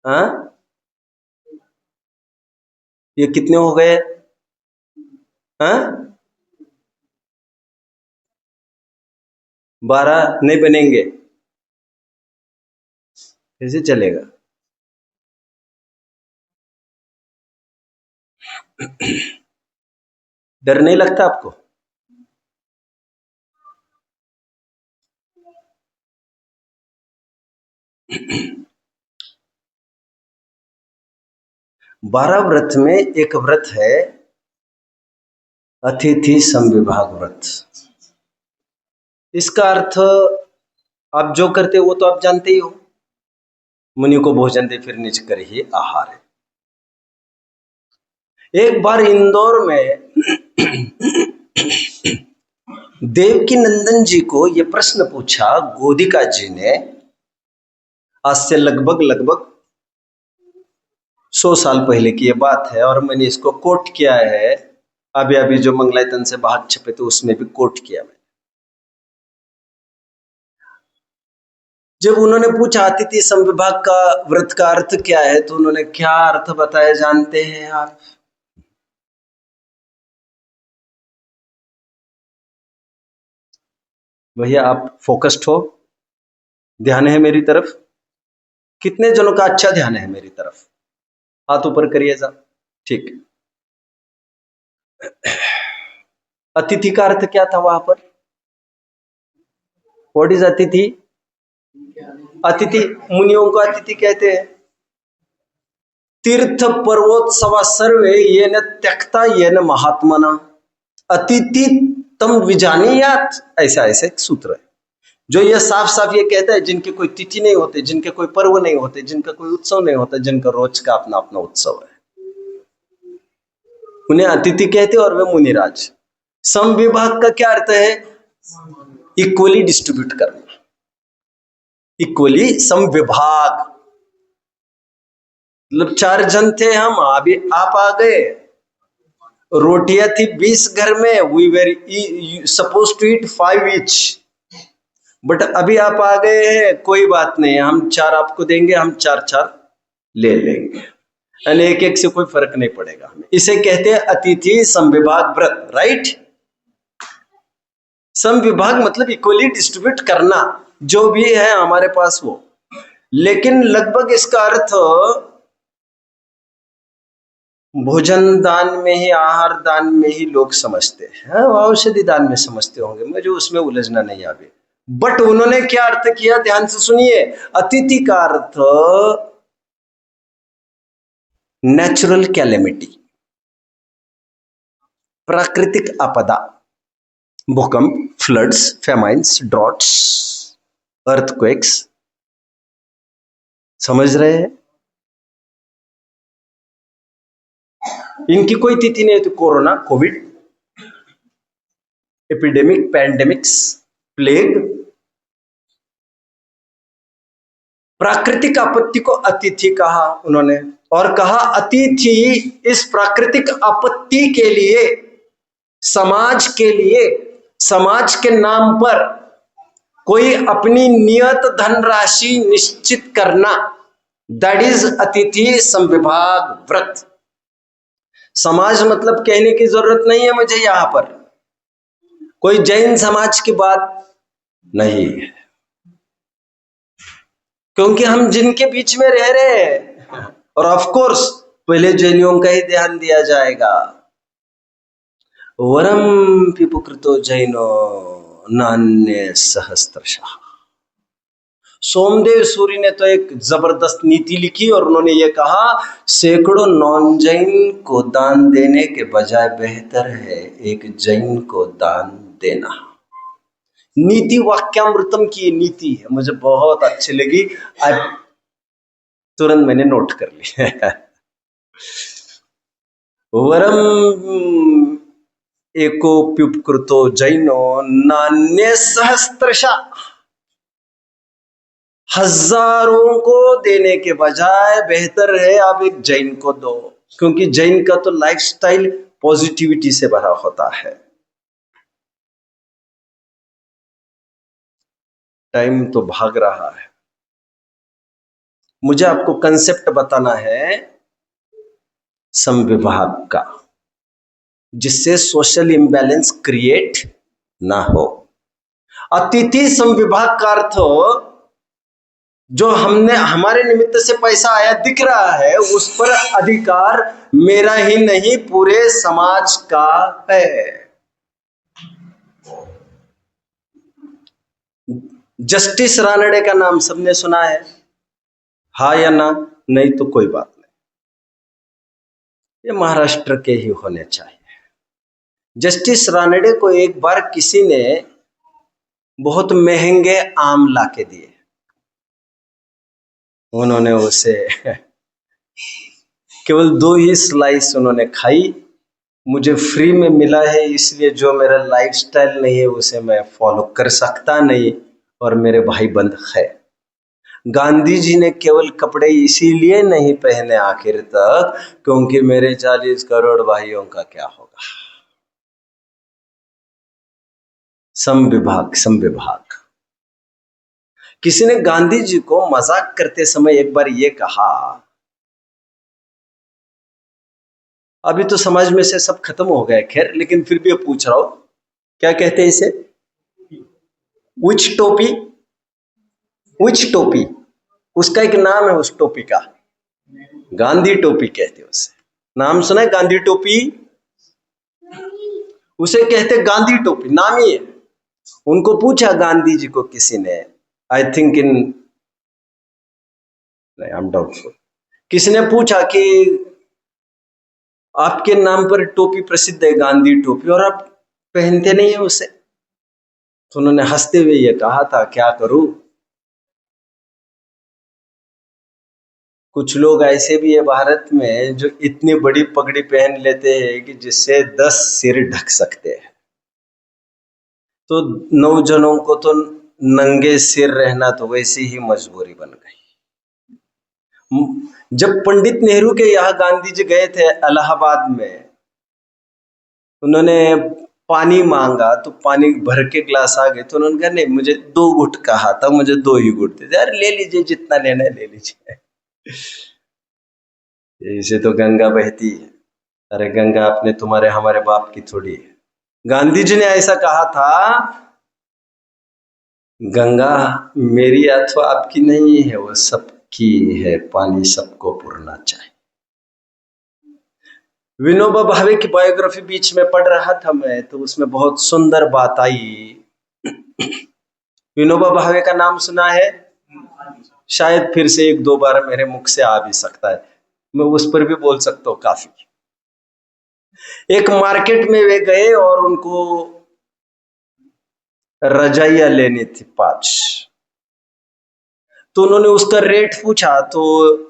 हाँ, ये कितने हो गए? हाँ, 12 नहीं बनेंगे, कैसे चलेगा? डर नहीं लगता आपको? बारह व्रत में एक व्रत है अतिथि समविभाग व्रत। इसका अर्थ आप जो करते हो वो तो आप जानते ही हो, मुनि को भोजन दे फिर निज कर ही आहार है। एक बार इंदौर में देवकी नंदन जी को यह प्रश्न पूछा गोदिका जी ने, आज से लगभग 100 साल पहले की ये बात है, और मैंने इसको कोट किया है। अभी जो मंगलायतन से भाग छपे थे उसमें भी कोट किया मैंने। जब उन्होंने पूछा अतिथि समविभाग का व्रत का अर्थ क्या है, तो उन्होंने क्या अर्थ बताया जानते हैं आप? भैया आप फोकस्ड हो, ध्यान है मेरी तरफ? कितने जनों का अच्छा ध्यान है मेरी तरफ? हाथ ऊपर करिएगा। ठीक। अतिथि का अर्थ क्या था वहां पर? व्हाट इज अतिथि? अतिथि, मुनियों को अतिथि कहते हैं। तीर्थ पर्वोत्सव सर्वे ये न त्यक्ता ये न महात्मना अतिथि तम विजानीयात, ऐसा ऐसा एक सूत्र है जो ये साफ साफ ये कहता है जिनके कोई तिथि नहीं होते, जिनके कोई पर्व नहीं होते, जिनका कोई उत्सव नहीं होता, जिनका रोज का अपना अपना उत्सव है, उन्हें अतिथि कहते और वे मुनिराज। सम विभाग का क्या अर्थ है? इक्वली डिस्ट्रीब्यूट करना, इक्वली सम विभाग। मतलब 4 जन थे हम, अभी आप आ गए, रोटियां थी 20 घर में, we were suppose to eat 5 each, but अभी आप आ गए हैं, कोई बात नहीं, हम 4 आपको देंगे, हम 4 ले लेंगे, यानी एक से कोई फर्क नहीं पड़ेगा हमें। इसे कहते हैं अतिथि समविभाग व्रत, राइट? समविभाग मतलब इक्वली डिस्ट्रीब्यूट करना, जो भी है हमारे पास वो। लेकिन लगभग इसका अर्थ भोजन दान में ही, आहार दान में ही लोग समझते हैं, औषधि दान में समझते होंगे, मुझे उसमें उलझना नहीं आवे। बट उन्होंने क्या अर्थ किया, ध्यान से सुनिए। अतिथि का अर्थ नेचुरल कैलेमिटी, प्राकृतिक आपदा, भूकंप, फ्लड्स, फेमाइन्स, ड्रॉट्स, अर्थक्वेक्स। समझ रहे हैं? इनकी कोई तिथि नहीं थी। Corona, Covid, epidemic, pandemics, plague, प्राकृतिक आपत्ति को अतिथि कहा उन्होंने, और कहा अतिथि इस प्राकृतिक आपत्ति के लिए, समाज के लिए, समाज के नाम पर कोई अपनी नियत धनराशि निश्चित करना, दैट इज अतिथि समविभाग व्रत। समाज मतलब कहने की जरूरत नहीं है मुझे यहां पर, कोई जैन समाज की बात नहीं है, क्योंकि हम जिनके बीच में रह रहे हैं, और ऑफ कोर्स पहले जैनियों का ही ध्यान दिया जाएगा। वरम पिपुकृतो जैनो नान्य सहस्त्रशः। सोमदेव सूरी ने तो एक जबरदस्त नीति लिखी और उन्होंने ये कहा, सैकड़ों नॉन जैन को दान देने के बजाय बेहतर है एक जैन को दान देना। नीति वाक्यामृतम की नीति है, मुझे बहुत अच्छी लगी, तुरंत मैंने नोट कर लिया। वरम एकोप्युपकृतो जैनो नान्य सहस्त्रशः। हजारों को देने के बजाय बेहतर है आप एक जैन को दो, क्योंकि जैन का तो लाइफस्टाइल पॉजिटिविटी से भरा होता है। टाइम तो भाग रहा है, मुझे आपको कंसेप्ट बताना है समविभाग का, जिससे सोशल इंबैलेंस क्रिएट ना हो। अतिथि समविभाग का अर्थ, जो हमने हमारे निमित्त से पैसा आया दिख रहा है, उस पर अधिकार मेरा ही नहीं पूरे समाज का है। जस्टिस रानडे का नाम सबने सुना है, हाँ या ना? नहीं तो कोई बात नहीं, ये महाराष्ट्र के ही होने चाहिए। जस्टिस रानडे को एक बार किसी ने बहुत महंगे आम लाके दिए, उन्होंने उसे केवल 2 ही स्लाइस उन्होंने खाई। मुझे फ्री में मिला है, इसलिए जो मेरा लाइफस्टाइल नहीं है उसे मैं फॉलो कर सकता नहीं, और मेरे भाई बंद है। गांधी जी ने केवल कपड़े इसीलिए नहीं पहने आखिर तक क्योंकि मेरे 40 करोड़ भाइयों का क्या होगा। समविभाग, समविभाग। किसी ने गांधी जी को मजाक करते समय एक बार ये कहा, अभी तो समाज में से सब खत्म हो गए खैर, लेकिन फिर भी पूछ रहा हूं, क्या कहते हैं इसे? विच टोपी? विच टोपी? उसका एक नाम है उस टोपी का, गांधी टोपी कहते हैं उसे। नाम सुना है गांधी टोपी? उसे कहते गांधी टोपी, नाम ही है। उनको पूछा गांधी जी को किसी ने, आई थिंक इन, नहीं, आई एम डाउटफुल, किसी ने पूछा कि आपके नाम पर टोपी प्रसिद्ध है, गांधी टोपी, और आप पहनते नहीं है उसे। तो उन्होंने हंसते हुए ये कहा था, क्या करूं, कुछ लोग ऐसे भी है भारत में जो इतनी बड़ी पगड़ी पहन लेते हैं कि जिससे 10 सिर ढक सकते हैं। तो 9 जनों को तो नंगे सिर रहना तो वैसी ही मजबूरी बन गई। जब पंडित नेहरू के यहाँ गांधी जी गए थे इलाहाबाद में, उन्होंने पानी मांगा तो पानी भर के ग्लास आ गए, तो उन्होंने कहा नहीं, मुझे 2 घुट कहा था, मुझे 2 ही घुट दे। अरे ले लीजिए, जितना लेना है ले लीजिए। इसे तो गंगा बहती है। अरे गंगा अपने तुम्हारे हमारे बाप की थोड़ी है। गांधी जी ने ऐसा कहा था, गंगा मेरी अथवा आपकी नहीं है, वो सबकी है, पानी सबको पुरना चाहिए। विनोबा भावे की बायोग्राफी बीच में पढ़ रहा था मैं, तो उसमें बहुत सुंदर बात आई। विनोबा भावे का नाम सुना है? शायद फिर से एक दो बार मेरे मुख से आ भी सकता है, मैं उस पर भी बोल सकता हूँ काफी। एक मार्केट में वे गए और उनको रजाइयां लेनी थी 5। तो उन्होंने उसका रेट पूछा, तो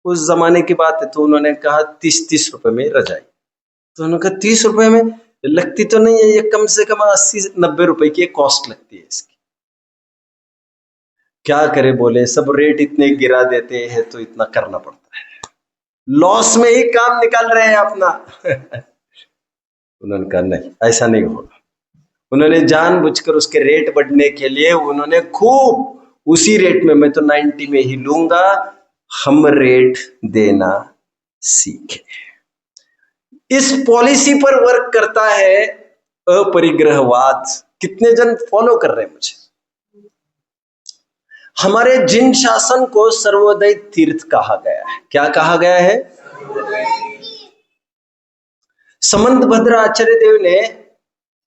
उस जमाने की बात है, तो उन्होंने कहा 30-30 रुपए में रजाई। तो उन्होंने कहा 30 रुपए में लगती तो नहीं है, ये कम से कम 80-90 रुपए की कॉस्ट लगती है इसकी। क्या करे, बोले सब रेट इतने गिरा देते हैं तो इतना करना पड़ता है, लॉस में ही काम निकाल रहे हैं अपना। उन्होंने कहा नहीं, ऐसा नहीं होगा। उन्होंने जानबूझकर उसके रेट बढ़ने के लिए उन्होंने खूब उसी रेट में, मैं तो 90 में ही लूंगा, हम रेट देना सीखे। इस पॉलिसी पर वर्क करता है अपरिग्रहवाद। कितने जन फॉलो कर रहे हैं मुझे? हमारे जिन शासन को सर्वोदय तीर्थ कहा गया है। क्या कहा गया है? समंत भद्र आचार्य देव ने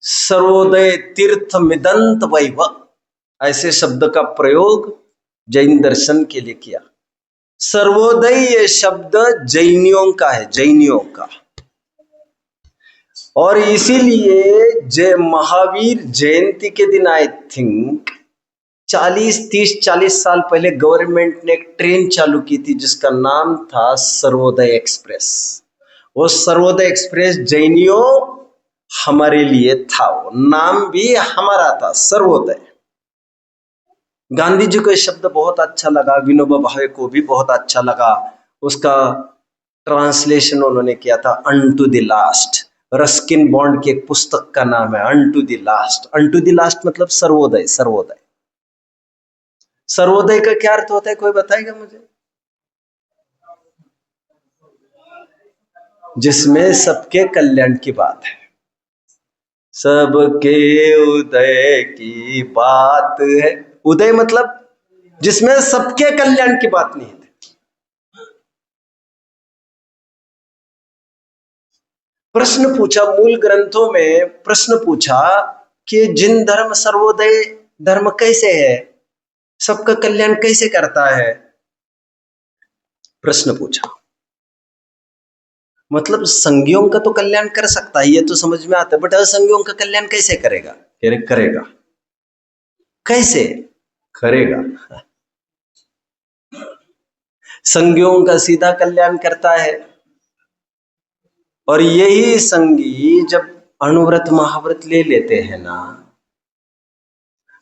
सर्वोदय तीर्थ मिदंत वैव ऐसे शब्द का प्रयोग जैन दर्शन के लिए किया। सर्वोदय ये शब्द जैनियों का है, जैनियों का। और इसीलिए जय महावीर जयंती के दिन आई थिंक 40 साल पहले गवर्नमेंट ने एक ट्रेन चालू की थी जिसका नाम था सर्वोदय एक्सप्रेस। वो सर्वोदय एक्सप्रेस जैनियों हमारे लिए था, वो नाम भी हमारा था, सर्वोदय। गांधी जी को ये शब्द बहुत अच्छा लगा, विनोबा भावे को भी बहुत अच्छा लगा। उसका ट्रांसलेशन उन्होंने किया था unto the last. Ruskin bond की एक पुस्तक का नाम है unto the last. Unto the last मतलब सर्वोदय। सर्वोदय, सर्वोदय का क्या अर्थ होता है, कोई बताएगा मुझे? जिसमें सबके कल्याण की बात है, सबके उदय की बात है। उदय मतलब जिसमें सबके कल्याण की बात नहीं है। प्रश्न पूछा, मूल ग्रंथों में प्रश्न पूछा कि जिन धर्म सर्वोदय धर्म कैसे है, सबका कल्याण कैसे करता है? प्रश्न पूछा मतलब संज्ञों का तो कल्याण कर सकता है, ये तो समझ में आता है, बट असंज्ञों का कल्याण कैसे करेगा? करेगा कैसे? करेगा संज्ञों का सीधा कल्याण करता है। और यही संगी जब अणुव्रत महाव्रत ले लेते हैं ना,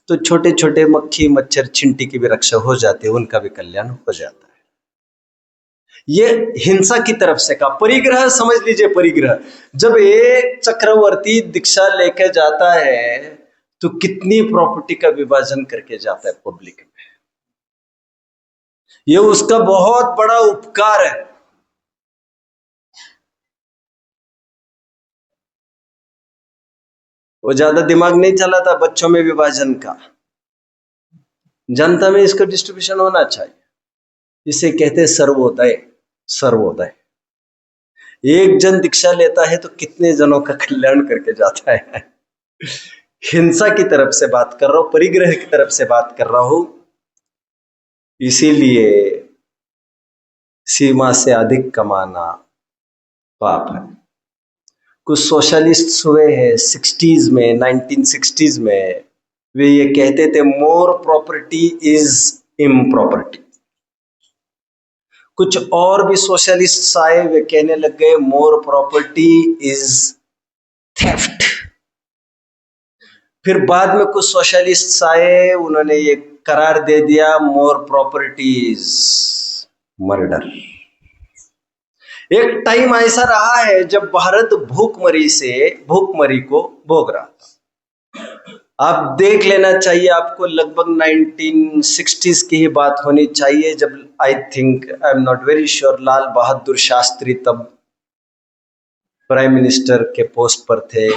तो छोटे छोटे मक्खी मच्छर छिंटी की भी रक्षा हो जाती है, उनका भी कल्याण हो जाता है। ये हिंसा की तरफ से का परिग्रह समझ लीजिए। परिग्रह, जब एक चक्रवर्ती दीक्षा लेके जाता है तो कितनी प्रॉपर्टी का विभाजन करके जाता है पब्लिक में। ये उसका बहुत बड़ा उपकार है। वो ज्यादा दिमाग नहीं चला था बच्चों में विभाजन का, जनता में इसका डिस्ट्रीब्यूशन होना चाहिए। इसे कहते हैं सर्वोदय। सर्वोदय, एक जन दीक्षा लेता है तो कितने जनों का कल्याण करके जाता है। हिंसा की तरफ से बात कर रहा हूं, परिग्रह की तरफ से बात कर रहा हूं। इसीलिए सीमा से अधिक कमाना पाप है। कुछ सोशलिस्ट हुए हैं 60s में, 1960s में, वे ये कहते थे मोर प्रॉपर्टी इज इम्प्रॉपर्टी। कुछ और भी सोशलिस्ट आए, वे कहने लग गए मोर प्रॉपर्टी इज थेफ्ट। फिर बाद में कुछ सोशलिस्ट आए, उन्होंने ये करार दे दिया मोर प्रॉपर्टी इज मर्डर। एक टाइम ऐसा रहा है जब भारत भूखमरी को भोग रहा था। आप देख लेना चाहिए, आपको लगभग 1960s की ही बात होनी चाहिए, जब I think, I am not very sure, Lal Bahadur Shastri तब प्राइम मिनिस्टर के पोस्ट पर थे।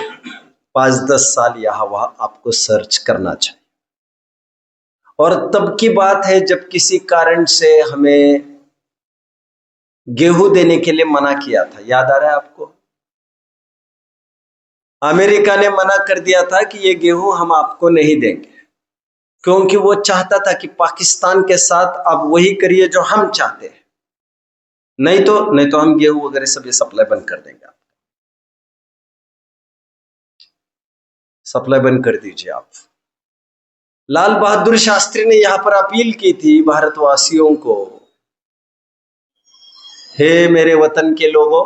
5-10 साल यहां वहां आपको सर्च करना चाहिए। और तब की बात है जब किसी कारण से हमें गेहूं देने के लिए मना किया था, याद आ रहा है आपको? अमेरिका ने मना कर दिया था कि ये गेहूं हम आपको नहीं देंगे, क्योंकि वो चाहता था कि पाकिस्तान के साथ आप वही करिए जो हम चाहते हैं, नहीं तो हम गेहूं वगैरह सब ये सप्लाई बंद कर देंगे। आप सप्लाई बंद कर दीजिए आप। लाल बहादुर शास्त्री ने यहां पर अपील की थी भारतवासियों को, हे मेरे वतन के लोगों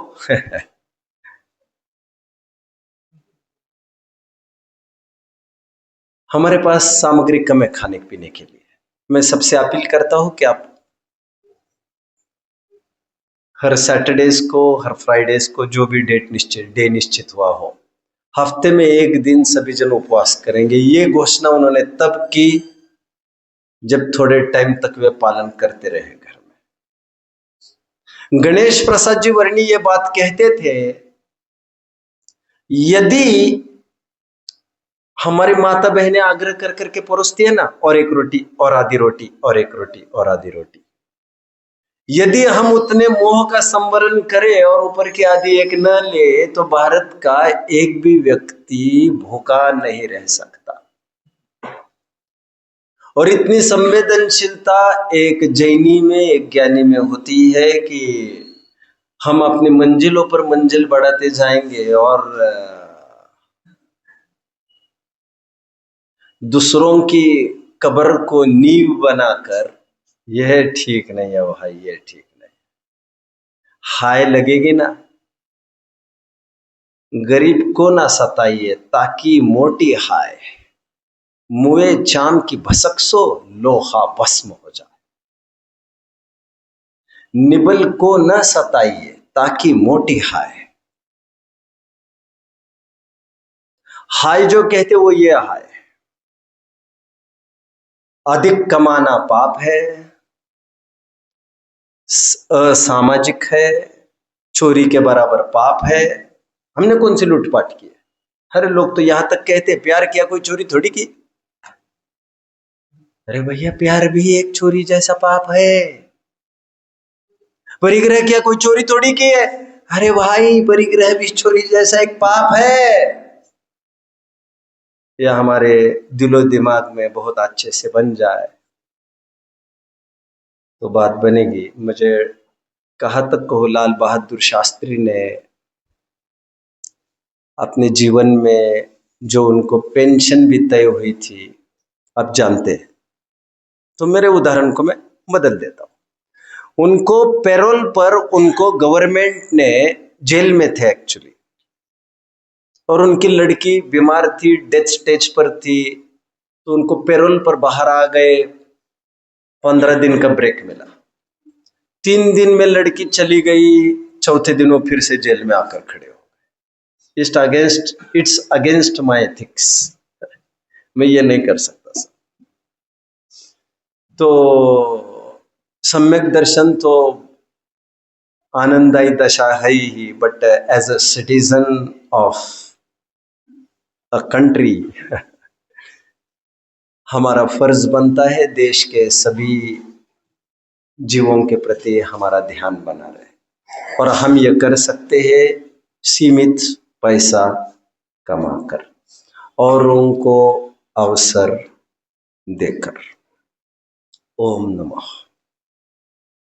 हमारे पास सामग्री कम है खाने पीने के लिए। मैं सबसे अपील करता हूं कि आप हर सैटरडेज को, हर फ्राइडेज को, जो भी डे निश्चित हुआ हो, हफ्ते में एक दिन सभी जन उपवास करेंगे। ये घोषणा उन्होंने तब की जब थोड़े टाइम तक वे पालन करते रहे घर में। गणेश प्रसाद जी वर्णी ये बात कहते थे, यदि हमारी माता बहनें आग्रह कर करके परोसती है ना, और एक रोटी और आधी रोटी और एक रोटी और आधी रोटी, यदि हम उतने मोह का संवरण करें और ऊपर की आधी एक न ले, तो भारत का एक भी व्यक्ति भूखा नहीं रह सकता। और इतनी संवेदनशीलता एक जैनी में, एक ज्ञानी में होती है कि हम अपनी मंजिलों पर मंजिल बढ़ाते जाएंगे और दूसरों की कब्र को नींव बनाकर, यह ठीक नहीं है भाई, यह ठीक नहीं। हाय लगेगी ना, गरीब को ना सताइए ताकि मोटी हाय, मुए चांद की भसक सो लोहा भस्म हो जाए। निबल को न सताइए ताकि मोटी हाय, हाय जो कहते वो ये हाय, अधिक कमाना पाप है, असामाजिक है, चोरी के बराबर पाप है। हमने कौन सी लूटपाट की है? अरे लोग तो यहां तक कहते प्यार किया कोई चोरी थोड़ी की। अरे भैया प्यार भी एक चोरी जैसा पाप है। परिग्रह किया कोई चोरी थोड़ी की है। अरे भाई परिग्रह भी चोरी जैसा एक पाप है। यह हमारे दिलो दिमाग में बहुत अच्छे से बन जाए तो बात बनेगी। मुझे कहाँ तक कहो, लाल बहादुर शास्त्री ने अपने जीवन में जो उनको पेंशन भी तय हुई थी, आप जानते हैं, तो मेरे उदाहरण को मैं बदल देता हूं। उनको पैरोल पर, उनको गवर्नमेंट ने, जेल में थे एक्चुअली, और उनकी लड़की बीमार थी, डेथ स्टेज पर थी, तो उनको पैरोल पर बाहर आ गए। 15 दिन का ब्रेक मिला। 3 दिन में लड़की चली गई, चौथे दिन वो फिर से जेल में आकर खड़े हो गए। इट्स अगेंस्ट माई एथिक्स, मैं ये नहीं कर सकता सर। तो सम्यक दर्शन तो आनंददायी दशा है ही, but as a citizen of a country हमारा फर्ज बनता है देश के सभी जीवों के प्रति हमारा ध्यान बना रहे, और हम ये कर सकते हैं सीमित पैसा कमाकर और उनको अवसर देकर। ओम नमः।